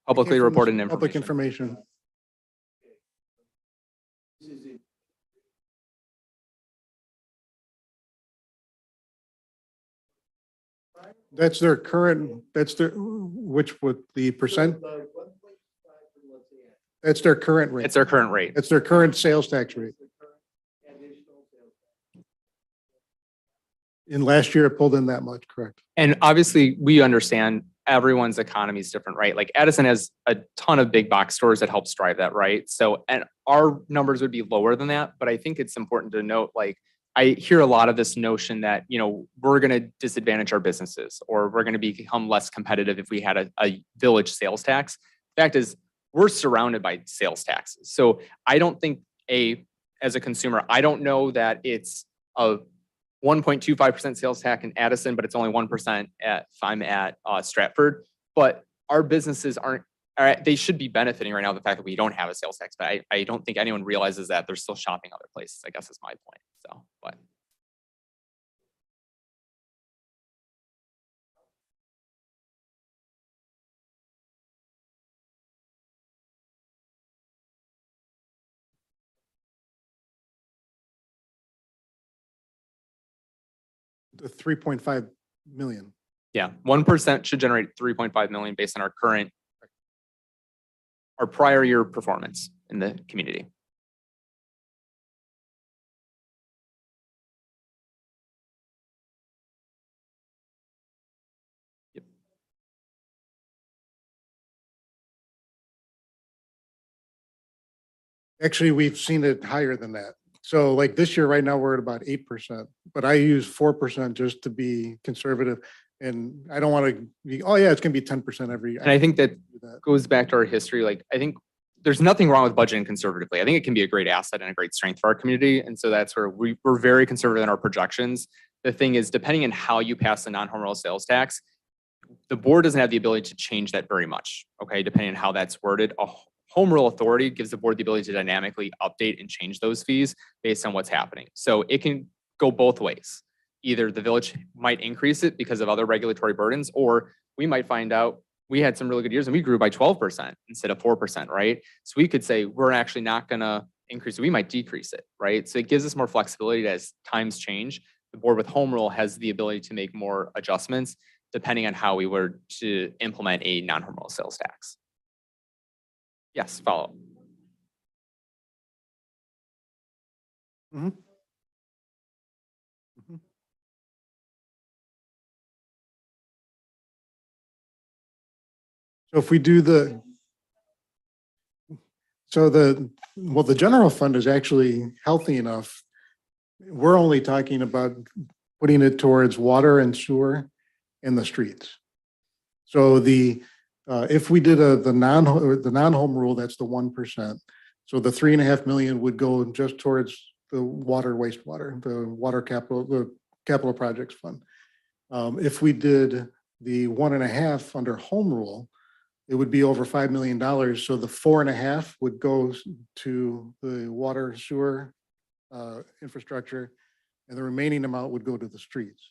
Publicly reported information. Public information. That's their current, which would the percent? That's their current rate. It's their current rate. It's their current sales tax rate. In last year, it pulled in that much, correct? And obviously, we understand everyone's economy is different, right? Like Edison has a ton of big box stores that helps drive that, right? So, and our numbers would be lower than that, but I think it's important to note, like, I hear a lot of this notion that, we're going to disadvantage our businesses or we're going to become less competitive if we had a village sales tax. Fact is, we're surrounded by sales taxes. So I don't think as a consumer, I don't know that it's a 1.25% sales tax in Addison, but it's only 1% if I'm at Stratford. But our businesses they should be benefiting right now the fact that we don't have a sales tax. But I don't think anyone realizes that they're still shopping other places, I guess is my point. So, but. The 3.5 million. Yeah, 1% should generate 3.5 million based on our prior year performance in the community. Yep. Actually, we've seen it higher than that. So like this year, right now, we're at about 8%, but I use 4% just to be conservative. And I don't want to be, oh yeah, it's going to be 10% every year. And I think that goes back to our history. Like, I think there's nothing wrong with budgeting conservatively. I think it can be a great asset and a great strength for our community. And so that's where we're very conservative in our projections. The thing is, depending on how you pass the non-home rule sales tax, the board doesn't have the ability to change that very much. Okay, depending on how that's worded. A home rule authority gives the board the ability to dynamically update and change those fees based on what's happening. So it can go both ways. Either the village might increase it because of other regulatory burdens, or we might find out we had some really good years and we grew by 12% instead of 4%, right? So we could say we're actually not going to increase it. We might decrease it, right? So it gives us more flexibility as times change. The board with home rule has the ability to make more adjustments depending on how we were to implement a non-home rule sales tax. Yes, follow. Mm-hmm. Mm-hmm. So if we do the general fund is actually healthy enough. We're only talking about putting it towards water and sewer and the streets. So if we did the non-home rule, that's the 1%. So the 3.5 million would go just towards the water, wastewater, the capital projects fund. If we did the 1.5 under home rule, it would be over $5 million. So the 4.5 would go to the water, sewer, infrastructure, and the remaining amount would go to the streets.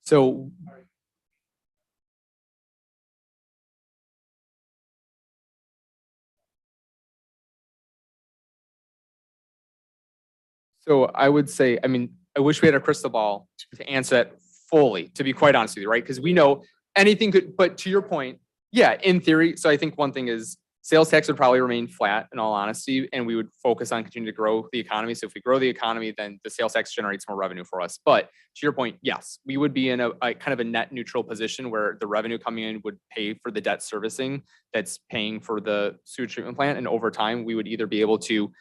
So I would say, I mean, I wish we had a crystal ball to answer that fully, to be quite honest with you, right? Because we know anything could, but to your point, yeah, in theory. So I think one thing is sales tax would probably remain flat in all honesty, and we would focus on continuing to grow the economy. So if we grow the economy, then the sales tax generates more revenue for us. But to your point, yes, we would be in a kind of a net neutral position where the revenue coming in would pay for the debt servicing that's paying for the sewage treatment plant. And over time, we would either be able to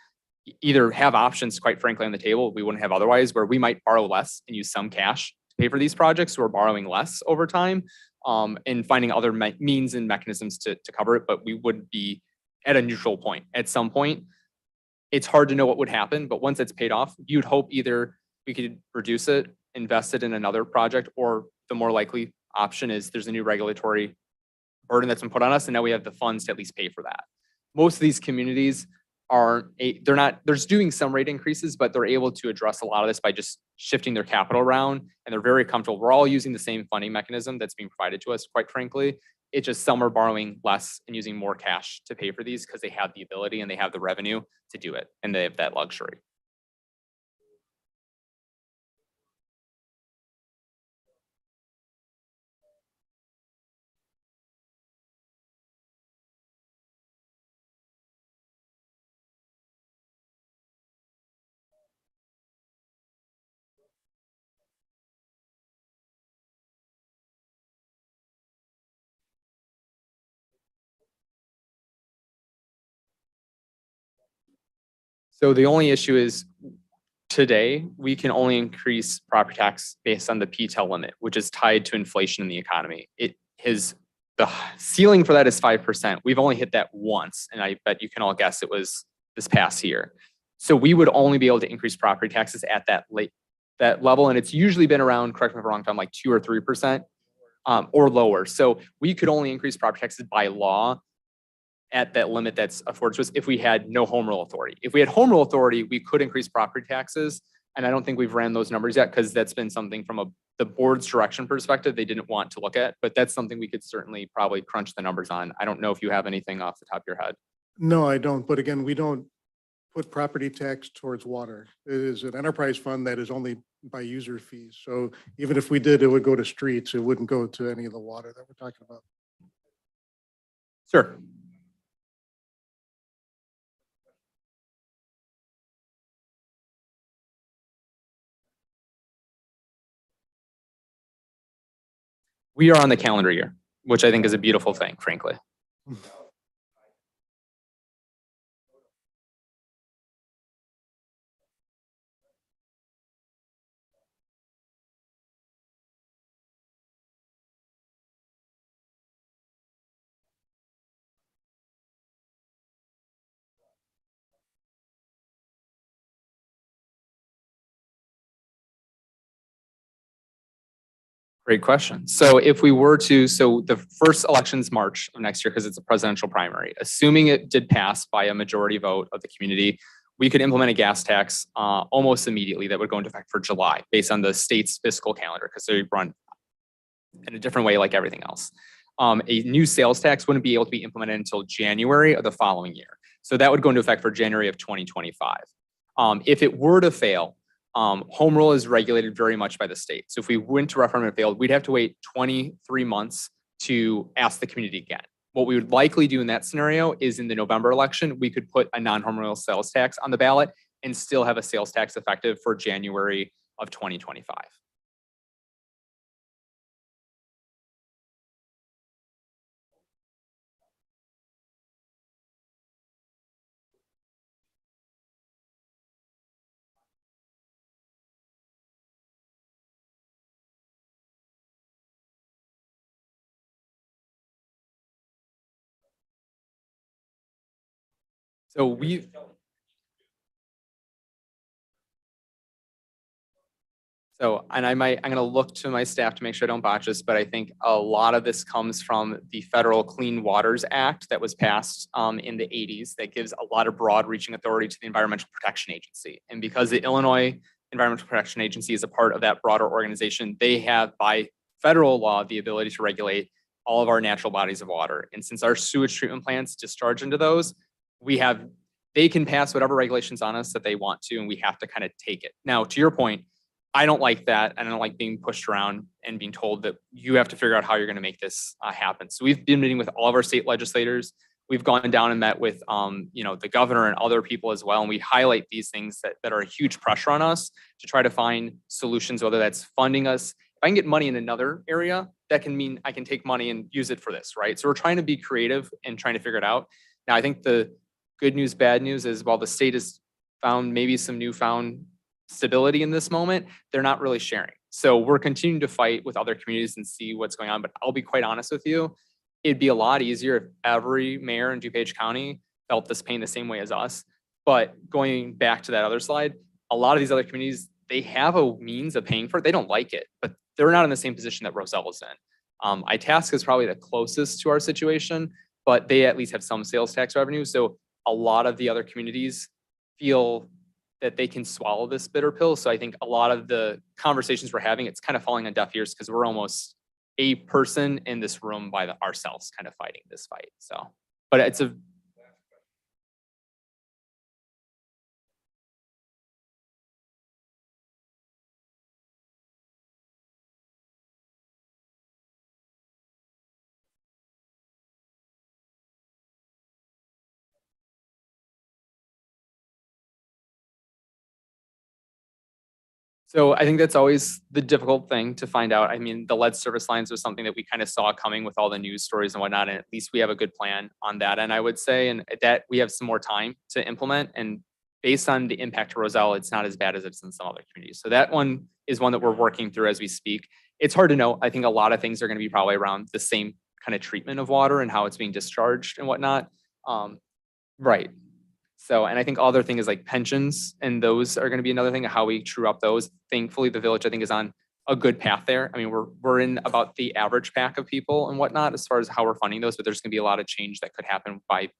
either have options, quite frankly, on the table we wouldn't have otherwise, where we might borrow less and use some cash to pay for these projects. So we're borrowing less over time, and finding other means and mechanisms to cover it. But we would be at a neutral point at some point. It's hard to know what would happen, but once it's paid off, you'd hope either we could reduce it, invest it in another project, or the more likely option is there's a new regulatory burden that's been put on us, and now we have the funds to at least pay for that. Most of these communities they're just doing some rate increases, but they're able to address a lot of this by just shifting their capital around, and they're very comfortable. We're all using the same funding mechanism that's being provided to us, quite frankly. It's just some are borrowing less and using more cash to pay for these because they have the ability and they have the revenue to do it, and they have that luxury. So the only issue is today we can only increase property tax based on the PTEL limit, which is tied to inflation in the economy. The ceiling for that is 5%. We've only hit that once, and I bet you can all guess it was this past year. So we would only be able to increase property taxes at that level, and it's usually been around, correct me if I'm wrong, Tom, like 2 or 3%, or lower. So we could only increase property taxes by law at that limit that's afforded to us if we had no home rule authority. If we had home rule authority, we could increase property taxes. And I don't think we've ran those numbers yet because that's been something from the board's direction perspective they didn't want to look at, but that's something we could certainly probably crunch the numbers on. I don't know if you have anything off the top of your head. No, I don't. But again, we don't put property tax towards water. It is an enterprise fund that is only by user fees. So even if we did, it would go to streets. It wouldn't go to any of the water that we're talking about. Sure. We are on the calendar year, which I think is a beautiful thing, frankly. Great question. So if we were to, so the first election's March of next year because it's a presidential primary. Assuming it did pass by a majority vote of the community, we could implement a gas tax almost immediately that would go into effect for July based on the state's fiscal calendar because they run in a different way like everything else. A new sales tax wouldn't be able to be implemented until January of the following year. So that would go into effect for January of 2025. If it were to fail, home rule is regulated very much by the state. So if we went to referendum and failed, we'd have to wait 23 months to ask the community again. What we would likely do in that scenario is in the November election, we could put a non-home rule sales tax on the ballot and still have a sales tax effective for January of 2025. So I'm going to look to my staff to make sure I don't botch this, but I think a lot of this comes from the Federal Clean Waters Act that was passed in the 80s that gives a lot of broad reaching authority to the Environmental Protection Agency. And because the Illinois Environmental Protection Agency is a part of that broader organization, they have by federal law the ability to regulate all of our natural bodies of water. And since our sewage treatment plants discharge into those, they can pass whatever regulations on us that they want to, and we have to kind of take it. Now, to your point, I don't like that. And I don't like being pushed around and being told that you have to figure out how you're going to make this happen. So we've been meeting with all of our state legislators. We've gone down and met with, the governor and other people as well. And we highlight these things that are a huge pressure on us to try to find solutions, whether that's funding us. If I can get money in another area, that can mean I can take money and use it for this, right? So we're trying to be creative and trying to figure it out. Now, I think the good news, bad news is while the state has found maybe some newfound stability in this moment, they're not really sharing. So we're continuing to fight with other communities and see what's going on. But I'll be quite honest with you, it'd be a lot easier if every mayor in DuPage County felt this pain the same way as us. But going back to that other slide, a lot of these other communities, they have a means of paying for it. They don't like it, but they're not in the same position that Roselle is in. Itasca is probably the closest to our situation, but they at least have some sales tax revenue. So a lot of the other communities feel that they can swallow this bitter pill. So I think a lot of the conversations we're having, it's kind of falling on deaf ears because we're almost a person in this room by ourselves kind of fighting this fight. So, but it's a, so I think that's always the difficult thing to find out. I mean, the lead service lines was something that we kind of saw coming with all the news stories and whatnot. And at least we have a good plan on that end, I would say, and that we have some more time to implement. And based on the impact to Roselle, it's not as bad as it's in some other communities. So that one is one that we're working through as we speak. It's hard to know. I think a lot of things are going to be probably around the same kind of treatment of water and how it's being discharged and whatnot. Right. So, and I think other thing is like pensions, and those are going to be another thing, how we true up those. Thankfully, the village, I think, is on a good path there. I mean, we're in about the average pack of people and whatnot as far as how we're funding those, but there's going to be a lot of change that could happen by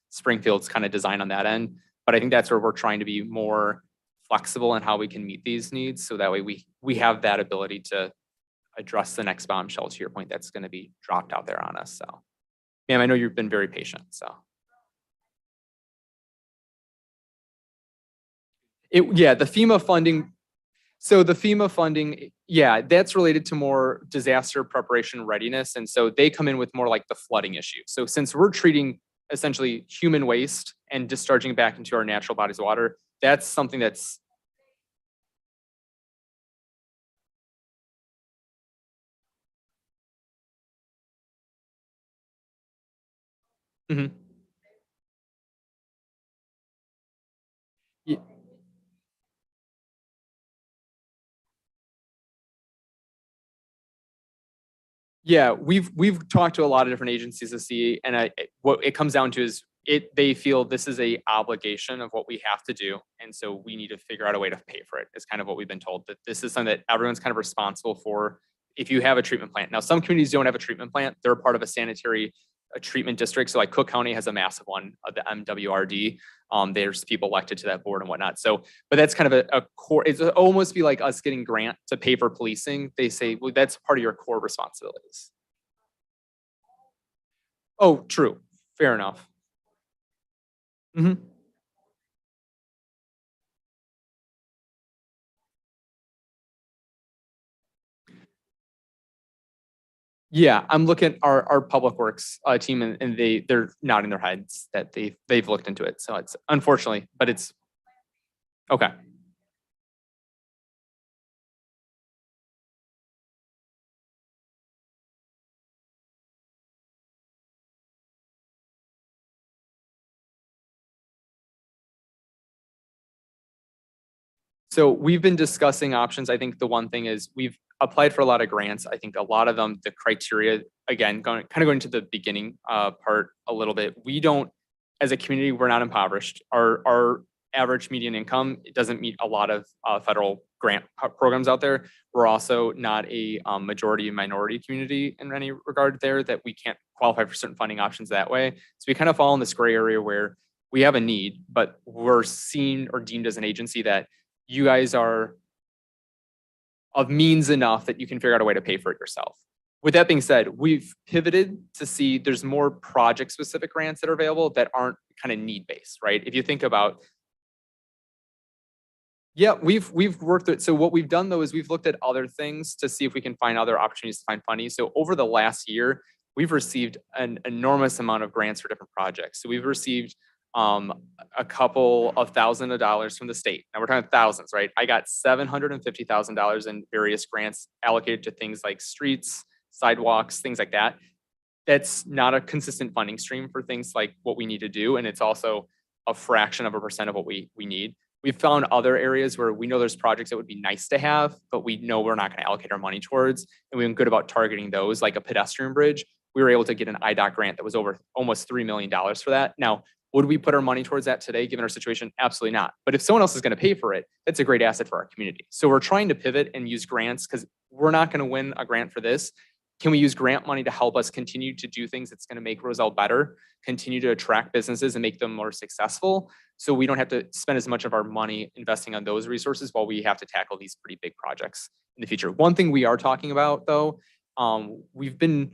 Springfield's kind of design on that end. But I think that's where we're trying to be more flexible in how we can meet these needs. So that way we have that ability to address the next bombshell, to your point, that's going to be dropped out there on us. So, ma'am, I know you've been very patient, so. Yeah, the FEMA funding. So the FEMA funding, yeah, that's related to more disaster preparation readiness. And so they come in with more like the flooding issue. So since we're treating essentially human waste and discharging it back into our natural bodies of water, that's something that's. Mhm. Ye- Yeah, we've talked to a lot of different agencies to see, and what it comes down to is they feel this is a obligation of what we have to do, and so we need to figure out a way to pay for it. Is kind of what we've been told, that this is something that everyone's kind of responsible for. If you have a treatment plant, now some communities don't have a treatment plant; they're part of a sanitary treatment district. So like Cook County has a massive one, the MWRD. There's people elected to that board and whatnot. So, but that's kind of a core. It's almost be like us getting grant to pay for policing. They say, well, that's part of your core responsibilities. Oh, true. Fair enough. Mhm. Yeah, I'm looking at our public works team, and they're nodding their heads that they've looked into it. So it's unfortunately, but it's okay. So we've been discussing options. I think the one thing is we've applied for a lot of grants. I think a lot of them, the criteria, again, going to the beginning part a little bit. We don't, as a community, we're not impoverished. Our average median income doesn't meet a lot of federal grant programs out there. We're also not a majority minority community in any regard there, that we can't qualify for certain funding options that way. So we kind of fall in this gray area where we have a need, but we're seen or deemed as an agency that you guys are of means enough that you can figure out a way to pay for it yourself. With that being said, we've pivoted to see there's more project specific grants that are available that aren't kind of need based, right? If you think about, Yeah, we've worked it. So what we've done though is we've looked at other things to see if we can find other opportunities to find funding. So over the last year, we've received an enormous amount of grants for different projects. So we've received a couple of $1,000s from the state. Now we're talking thousands, right? I got $750,000 in various grants allocated to things like streets, sidewalks, things like that. That's not a consistent funding stream for things like what we need to do. And it's also a fraction of a percent of what we need. We've found other areas where we know there's projects that would be nice to have, but we know we're not going to allocate our money towards. And we've been good about targeting those, like a pedestrian bridge. We were able to get an IDOT grant that was over almost $3 million for that. Now, would we put our money towards that today, given our situation? Absolutely not. But if someone else is going to pay for it, that's a great asset for our community. So we're trying to pivot and use grants because we're not going to win a grant for this. Can we use grant money to help us continue to do things that's going to make Roselle better, continue to attract businesses and make them more successful? So we don't have to spend as much of our money investing on those resources while we have to tackle these pretty big projects in the future. One thing we are talking about though, we've been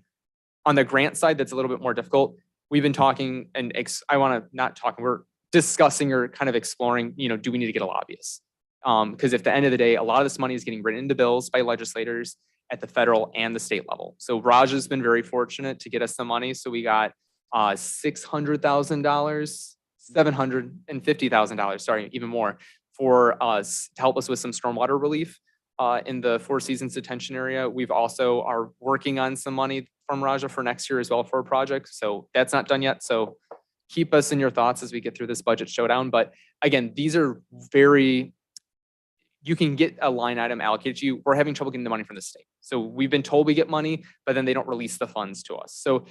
on the grant side that's a little bit more difficult. We've been talking and we're discussing or kind of exploring, do we need to get a lobbyist? Because at the end of the day, a lot of this money is getting written into bills by legislators at the federal and the state level. So Raj has been very fortunate to get us some money. So we got $600,000, $750,000, sorry, even more, for us to help us with some stormwater relief in the Four Seasons detention area. We've also are working on some money from Raja for next year as well for a project. So that's not done yet. So keep us in your thoughts as we get through this budget showdown. But again, these are you can get a line item allocated to you. We're having trouble getting the money from the state. So we've been told we get money, but then they don't release the funds to us. So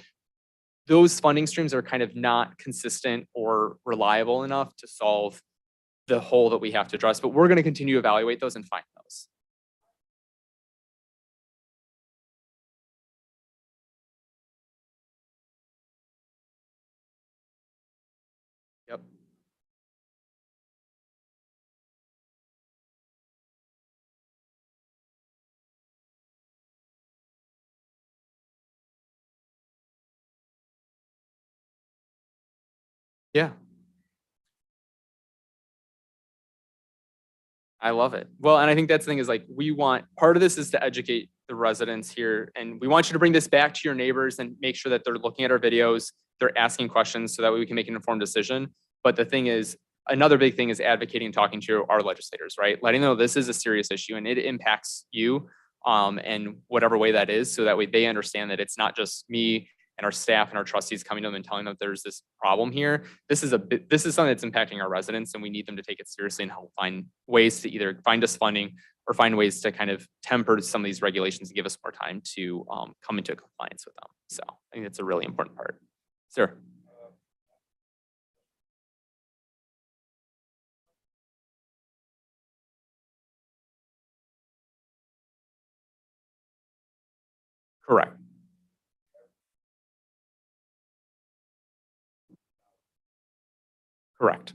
those funding streams are kind of not consistent or reliable enough to solve the hole that we have to address, but we're going to continue to evaluate those and find those. Yep. Yeah. I love it. Well, and I think that's the thing is like, part of this is to educate the residents here. And we want you to bring this back to your neighbors and make sure that they're looking at our videos, they're asking questions so that way we can make an informed decision. But the thing is, another big thing is advocating and talking to our legislators, right? Letting them know this is a serious issue and it impacts you and whatever way that is. So that way they understand that it's not just me and our staff and our trustees coming to them and telling them there's this problem here. This is something that's impacting our residents, and we need them to take it seriously and help find ways to either find us funding or find ways to kind of temper some of these regulations and give us more time to come into compliance with them. So I think that's a really important part. Sir. Correct. Correct.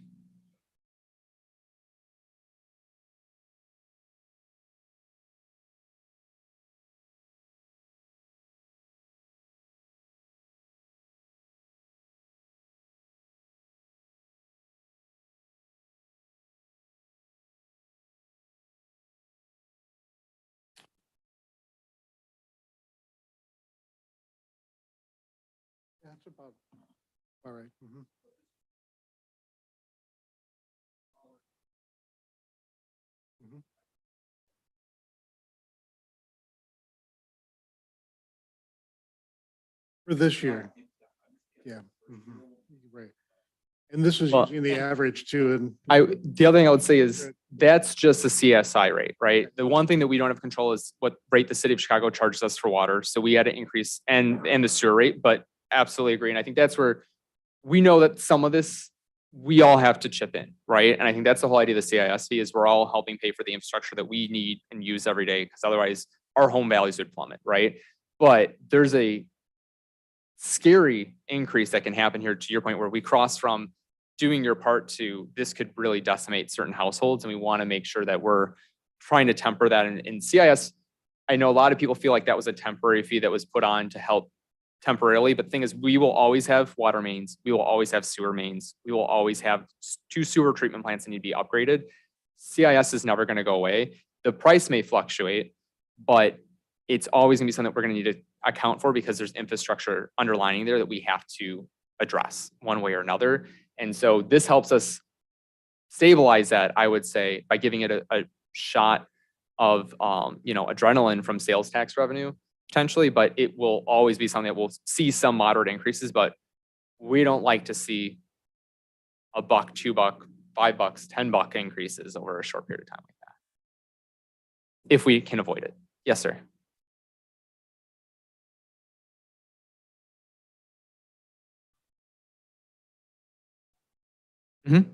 That's about, all right. Mhm. Mhm. For this year. Yeah. Mhm. Right. And this is Well, using the average too. And the other thing I would say is that's just a CSI rate, right? The one thing that we don't have control is what rate the city of Chicago charges us for water. So we had to increase and the sewer rate, but absolutely agree. And I think that's where we know that some of this, we all have to chip in, right? And I think that's the whole idea of the CISV is we're all helping pay for the infrastructure that we need and use every day, because otherwise our home values would plummet, right? But there's a scary increase that can happen here, to your point, where we cross from doing your part to this could really decimate certain households. And we want to make sure that we're trying to temper that. And in CIS, I know a lot of people feel like that was a temporary fee that was put on to help temporarily. But the thing is, we will always have water mains. We will always have sewer mains. We will always have 2 sewer treatment plants that need to be upgraded. CIS is never going to go away. The price may fluctuate, but it's always going to be something that we're going to need to account for because there's infrastructure underlining there that we have to address one way or another. And so this helps us stabilize that, I would say, by giving it a shot of adrenaline from sales tax revenue potentially, but it will always be something that will see some moderate increases, but we don't like to see $1, $2, $5, $10 increases over a short period of time like that. If we can avoid it. Yes, sir. Mm-hmm.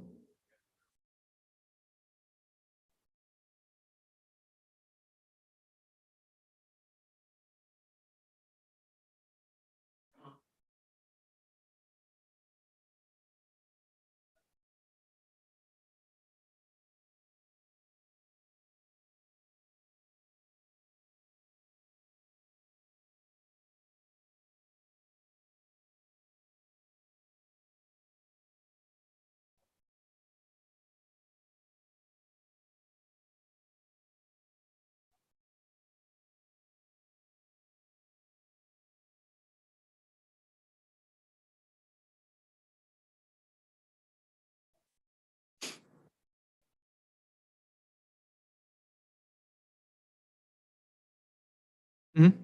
Mm-hmm.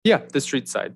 Yeah, the street side.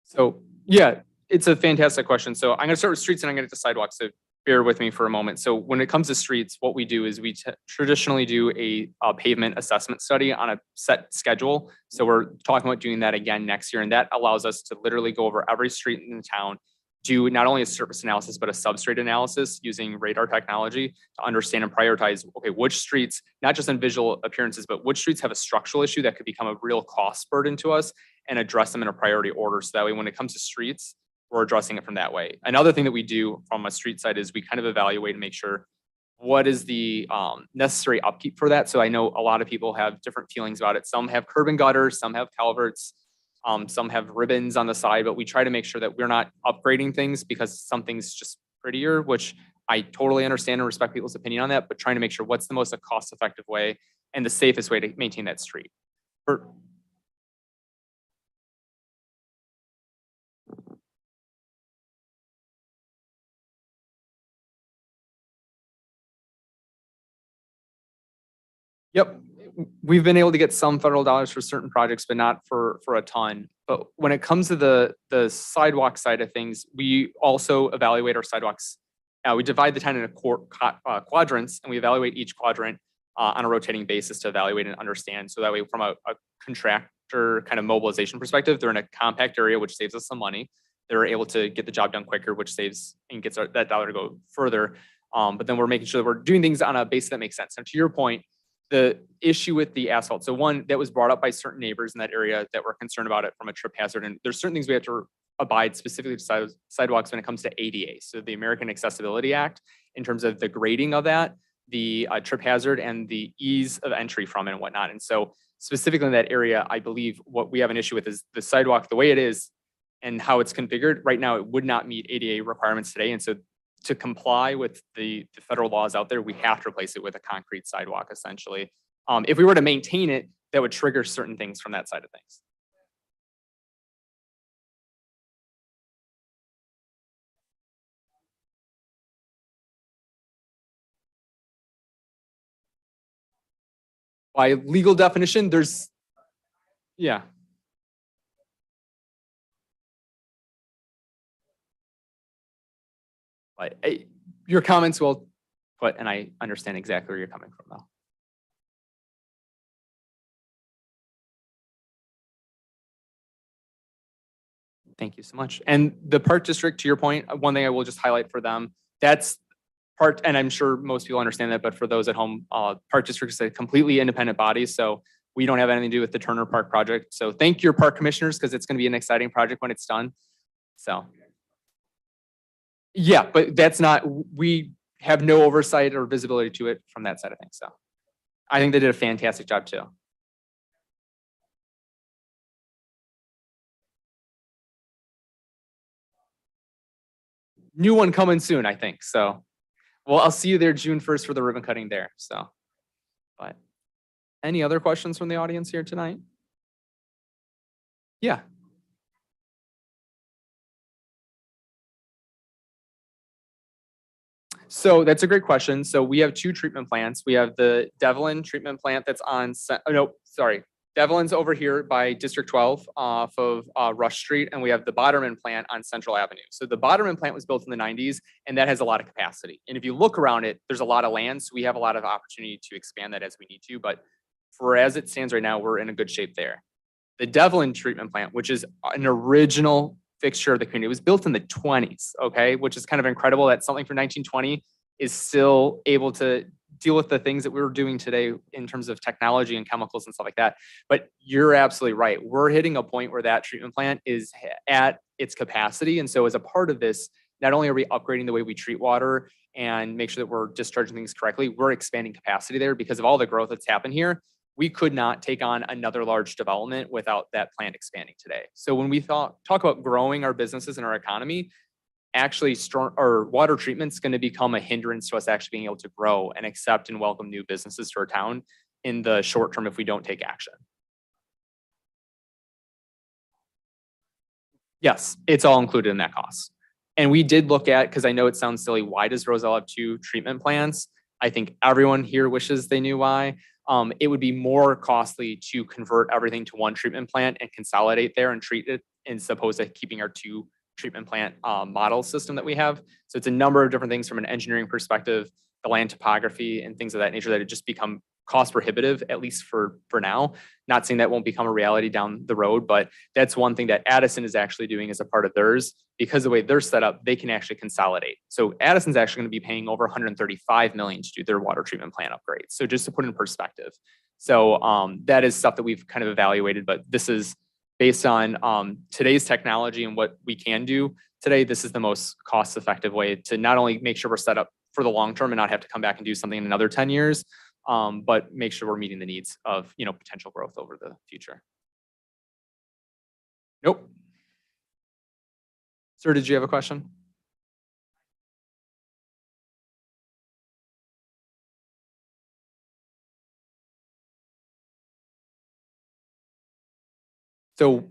So yeah, it's a fantastic question. So I'm going to start with streets and I'm going to get to sidewalks. So bear with me for a moment. So when it comes to streets, what we do is we traditionally do a pavement assessment study on a set schedule. So we're talking about doing that again next year. And that allows us to literally go over every street in the town, do not only a surface analysis, but a substrate analysis using radar technology to understand and prioritize, okay, which streets, not just in visual appearances, but which streets have a structural issue that could become a real cost burden to us and address them in a priority order. So that way, when it comes to streets, we're addressing it from that way. Another thing that we do from a street side is we kind of evaluate and make sure what is the necessary upkeep for that. So I know a lot of people have different feelings about it. Some have curb and gutters, some have culverts, some have ribbons on the side, but we try to make sure that we're not upgrading things because something's just prettier, which I totally understand and respect people's opinion on that, but trying to make sure what's the most cost-effective way and the safest way to maintain that street. Yep. We've been able to get some federal dollars for certain projects, but not for a ton. But when it comes to the sidewalk side of things, we also evaluate our sidewalks. We divide the town into quadrants, and we evaluate each quadrant on a rotating basis to evaluate and understand. So that way, from a contractor kind of mobilization perspective, they're in a compact area, which saves us some money. They're able to get the job done quicker, which saves and gets that dollar to go further. But then we're making sure that we're doing things on a basis that makes sense. And to your point, the issue with the asphalt. So one that was brought up by certain neighbors in that area that were concerned about it from a trip hazard. And there's certain things we have to abide specifically to sidewalks when it comes to ADA. So the American Accessibility Act, in terms of the grading of that, the trip hazard and the ease of entry from it and whatnot. And so specifically in that area, I believe what we have an issue with is the sidewalk, the way it is and how it's configured right now, it would not meet ADA requirements today. And so to comply with the federal laws out there, we have to replace it with a concrete sidewalk, essentially. If we were to maintain it, that would trigger certain things from that side of things. By legal definition, there's, yeah. But your comments will put, and I understand exactly where you're coming from though. Thank you so much. And the park district, to your point, one thing I will just highlight for them, that's part, and I'm sure most people understand that, but for those at home, park district is a completely independent body. So we don't have anything to do with the Turner Park project. So thank your park commissioners, because it's going to be an exciting project when it's done. So. Yeah, but that's not, we have no oversight or visibility to it from that side of things. So I think they did a fantastic job too. New one coming soon, I think. So, well, I'll see you there June 1st for the ribbon cutting there. So, but any other questions from the audience here tonight? Yeah. So that's a great question. So we have two treatment plants. We have the Devlin treatment plant that's on, no, sorry. Devlin's over here by District 12 off of Rush Street, and we have the Boderman plant on Central Avenue. So the Boderman plant was built in the 90s, and that has a lot of capacity. And if you look around it, there's a lot of land, so we have a lot of opportunity to expand that as we need to. But for as it stands right now, we're in a good shape there. The Devlin treatment plant, which is an original fixture of the community, it was built in the 20s, okay, which is kind of incredible that something from 1920 is still able to deal with the things that we're doing today in terms of technology and chemicals and stuff like that. But you're absolutely right. We're hitting a point where that treatment plant is at its capacity. And so as a part of this, not only are we upgrading the way we treat water and make sure that we're discharging things correctly, we're expanding capacity there because of all the growth that's happened here. We could not take on another large development without that plant expanding today. So when we talk about growing our businesses and our economy, actually or water treatment's going to become a hindrance to us actually being able to grow and accept and welcome new businesses to our town in the short term if we don't take action. Yes, it's all included in that cost. And we did look at, because I know it sounds silly, why does Roselle have two treatment plants? I think everyone here wishes they knew why. It would be more costly to convert everything to one treatment plant and consolidate there and treat it as opposed to keeping our two treatment plant model system that we have. So it's a number of different things from an engineering perspective, the land topography and things of that nature that it just become cost prohibitive, at least for now. Not saying that won't become a reality down the road, but that's one thing that Addison is actually doing as a part of theirs. Because the way they're set up, they can actually consolidate. So Addison's actually going to be paying over 135 million to do their water treatment plant upgrades. So just to put in perspective. So that is stuff that we've kind of evaluated, but this is based on today's technology and what we can do today. This is the most cost-effective way to not only make sure we're set up for the long term and not have to come back and do something in another 10 years, but make sure we're meeting the needs of potential growth over the future. Nope. Sir, did you have a question? So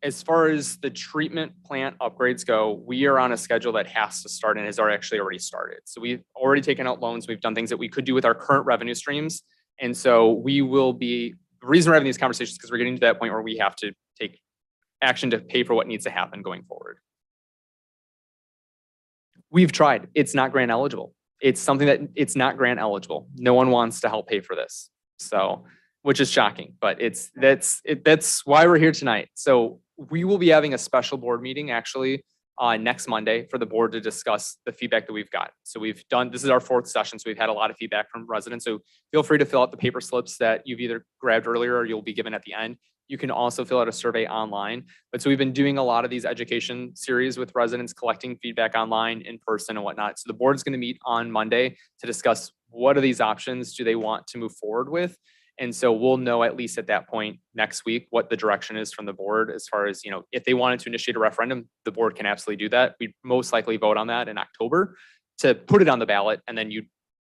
as far as the treatment plant upgrades go, we are on a schedule that has to start and has actually already started. So we've already taken out loans. We've done things that we could do with our current revenue streams. And so we will be, the reason we're having these conversations because we're getting to that point where we have to take action to pay for what needs to happen going forward. We've tried. It's not grant eligible. It's something that it's not grant eligible. No one wants to help pay for this. So, which is shocking, but that's why we're here tonight. So we will be having a special board meeting actually next Monday for the board to discuss the feedback that we've got. So this is our fourth session. So we've had a lot of feedback from residents. So feel free to fill out the paper slips that you've either grabbed earlier or you'll be given at the end. You can also fill out a survey online. But so we've been doing a lot of these education series with residents, collecting feedback online, in person and whatnot. So the board is going to meet on Monday to discuss what are these options do they want to move forward with. And so we'll know at least at that point next week what the direction is from the board as far as, if they wanted to initiate a referendum, the board can absolutely do that. We'd most likely vote on that in October to put it on the ballot. And then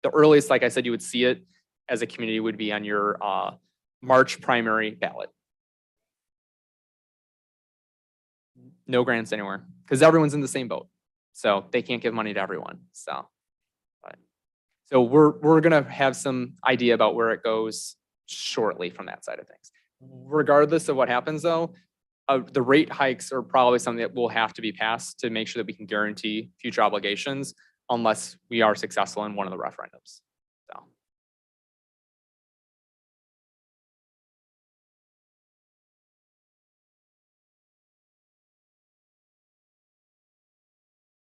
the earliest, like I said, you would see it as a community would be on your March primary ballot. No grants anywhere because everyone's in the same boat. So they can't give money to everyone. So we're going to have some idea about where it goes shortly from that side of things. Regardless of what happens though, the rate hikes are probably something that will have to be passed to make sure that we can guarantee future obligations unless we are successful in one of the referendums. So.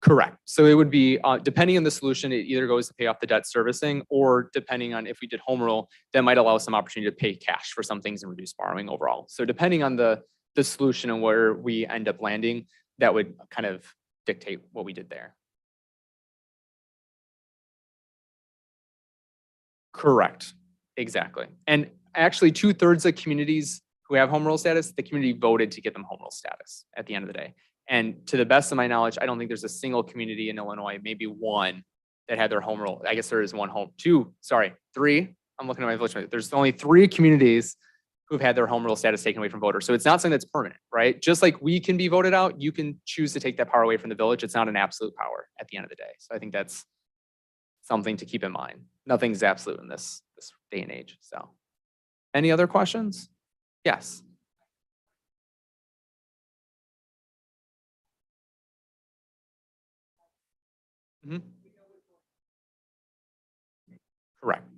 Correct. So it would be, depending on the solution, it either goes to pay off the debt servicing or depending on if we did home rule, that might allow some opportunity to pay cash for some things and reduce borrowing overall. So depending on the solution and where we end up landing, that would kind of dictate what we did there. Correct. Exactly. And actually 2/3 of communities who have home rule status, the community voted to get them home rule status at the end of the day. And to the best of my knowledge, I don't think there's a single community in Illinois, maybe one, that had their home rule. I guess there is three. I'm looking at my village. There's only 3 communities who've had their home rule status taken away from voters. So it's not something that's permanent, right? Just like we can be voted out, you can choose to take that power away from the village. It's not an absolute power at the end of the day. So I think that's something to keep in mind. Nothing's absolute in this day and age. So any other questions? Yes. Mhm. Correct.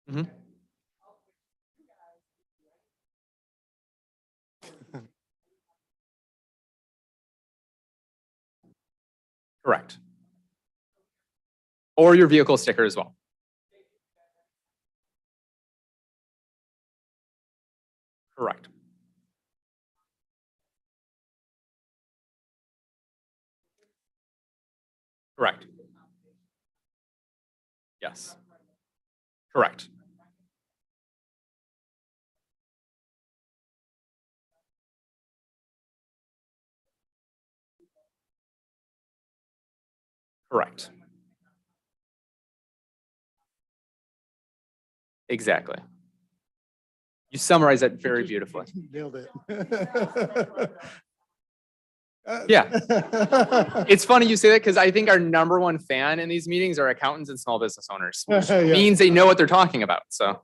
Mhm. Correct. Or your vehicle sticker as well. Correct. Correct. Yes. Correct. Correct. Exactly. You summarize that very beautifully. Nailed it. Yeah. It's funny you say that because I think our number one fan in these meetings are accountants and small business owners, which Yeah. means they know what they're talking about. So.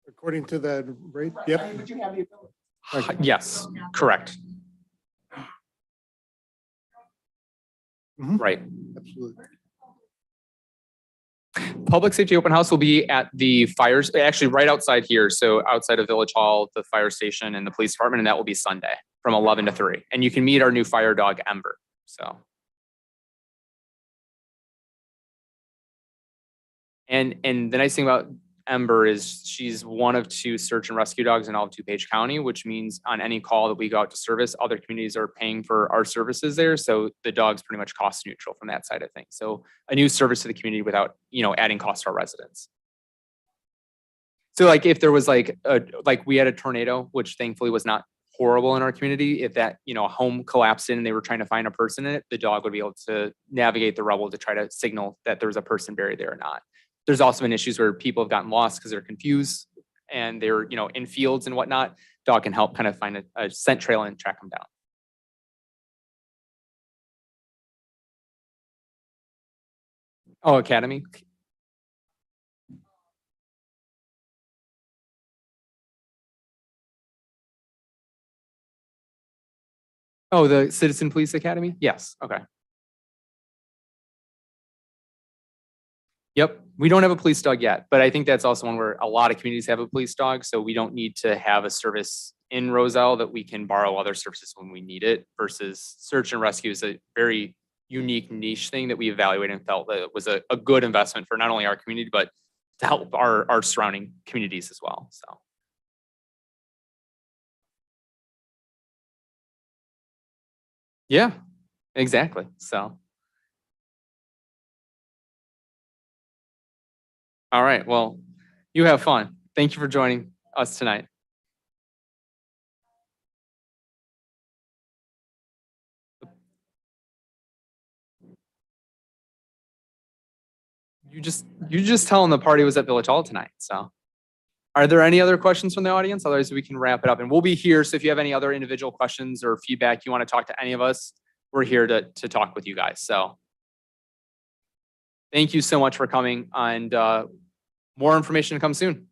According to that rate, yep. Yes, correct. Mhm. Right. Absolutely. Public safety open house will be at the fires, actually right outside here. So outside of Village Hall, the fire station and the police department, and that will be Sunday from 11 to 3. And you can meet our new fire dog, Ember. So. And the nice thing about Ember is she's one of 2 search and rescue dogs in all of DuPage County, which means on any call that we go out to service, other communities are paying for our services there. So the dog's pretty much cost neutral from that side of things. So a new service to the community without, adding cost to our residents. So like if there was like we had a tornado, which thankfully was not horrible in our community, if that, a home collapsed in and they were trying to find a person in it, the dog would be able to navigate the rubble to try to signal that there's a person buried there or not. There's also been issues where people have gotten lost because they're confused and they're, in fields and whatnot. Dog can help kind of find a scent trail and track them down. Oh, Academy. Oh, the Citizen Police Academy? Yes. Okay. Yep. We don't have a police dog yet, but I think that's also one where a lot of communities have a police dog. So we don't need to have a service in Roselle that we can borrow other services when we need it versus search and rescue is a very unique niche thing that we evaluated and felt that it was a good investment for not only our community, but to help our surrounding communities as well. So. Yeah, exactly. So. All right. Well, you have fun. Thank you for joining us tonight. You just tell them the party was at Village Hall tonight. So. Are there any other questions from the audience? Otherwise, we can wrap it up. And we'll be here. So if you have any other individual questions or feedback you want to talk to any of us, we're here to talk with you guys. So thank you so much for coming, and more information to come soon.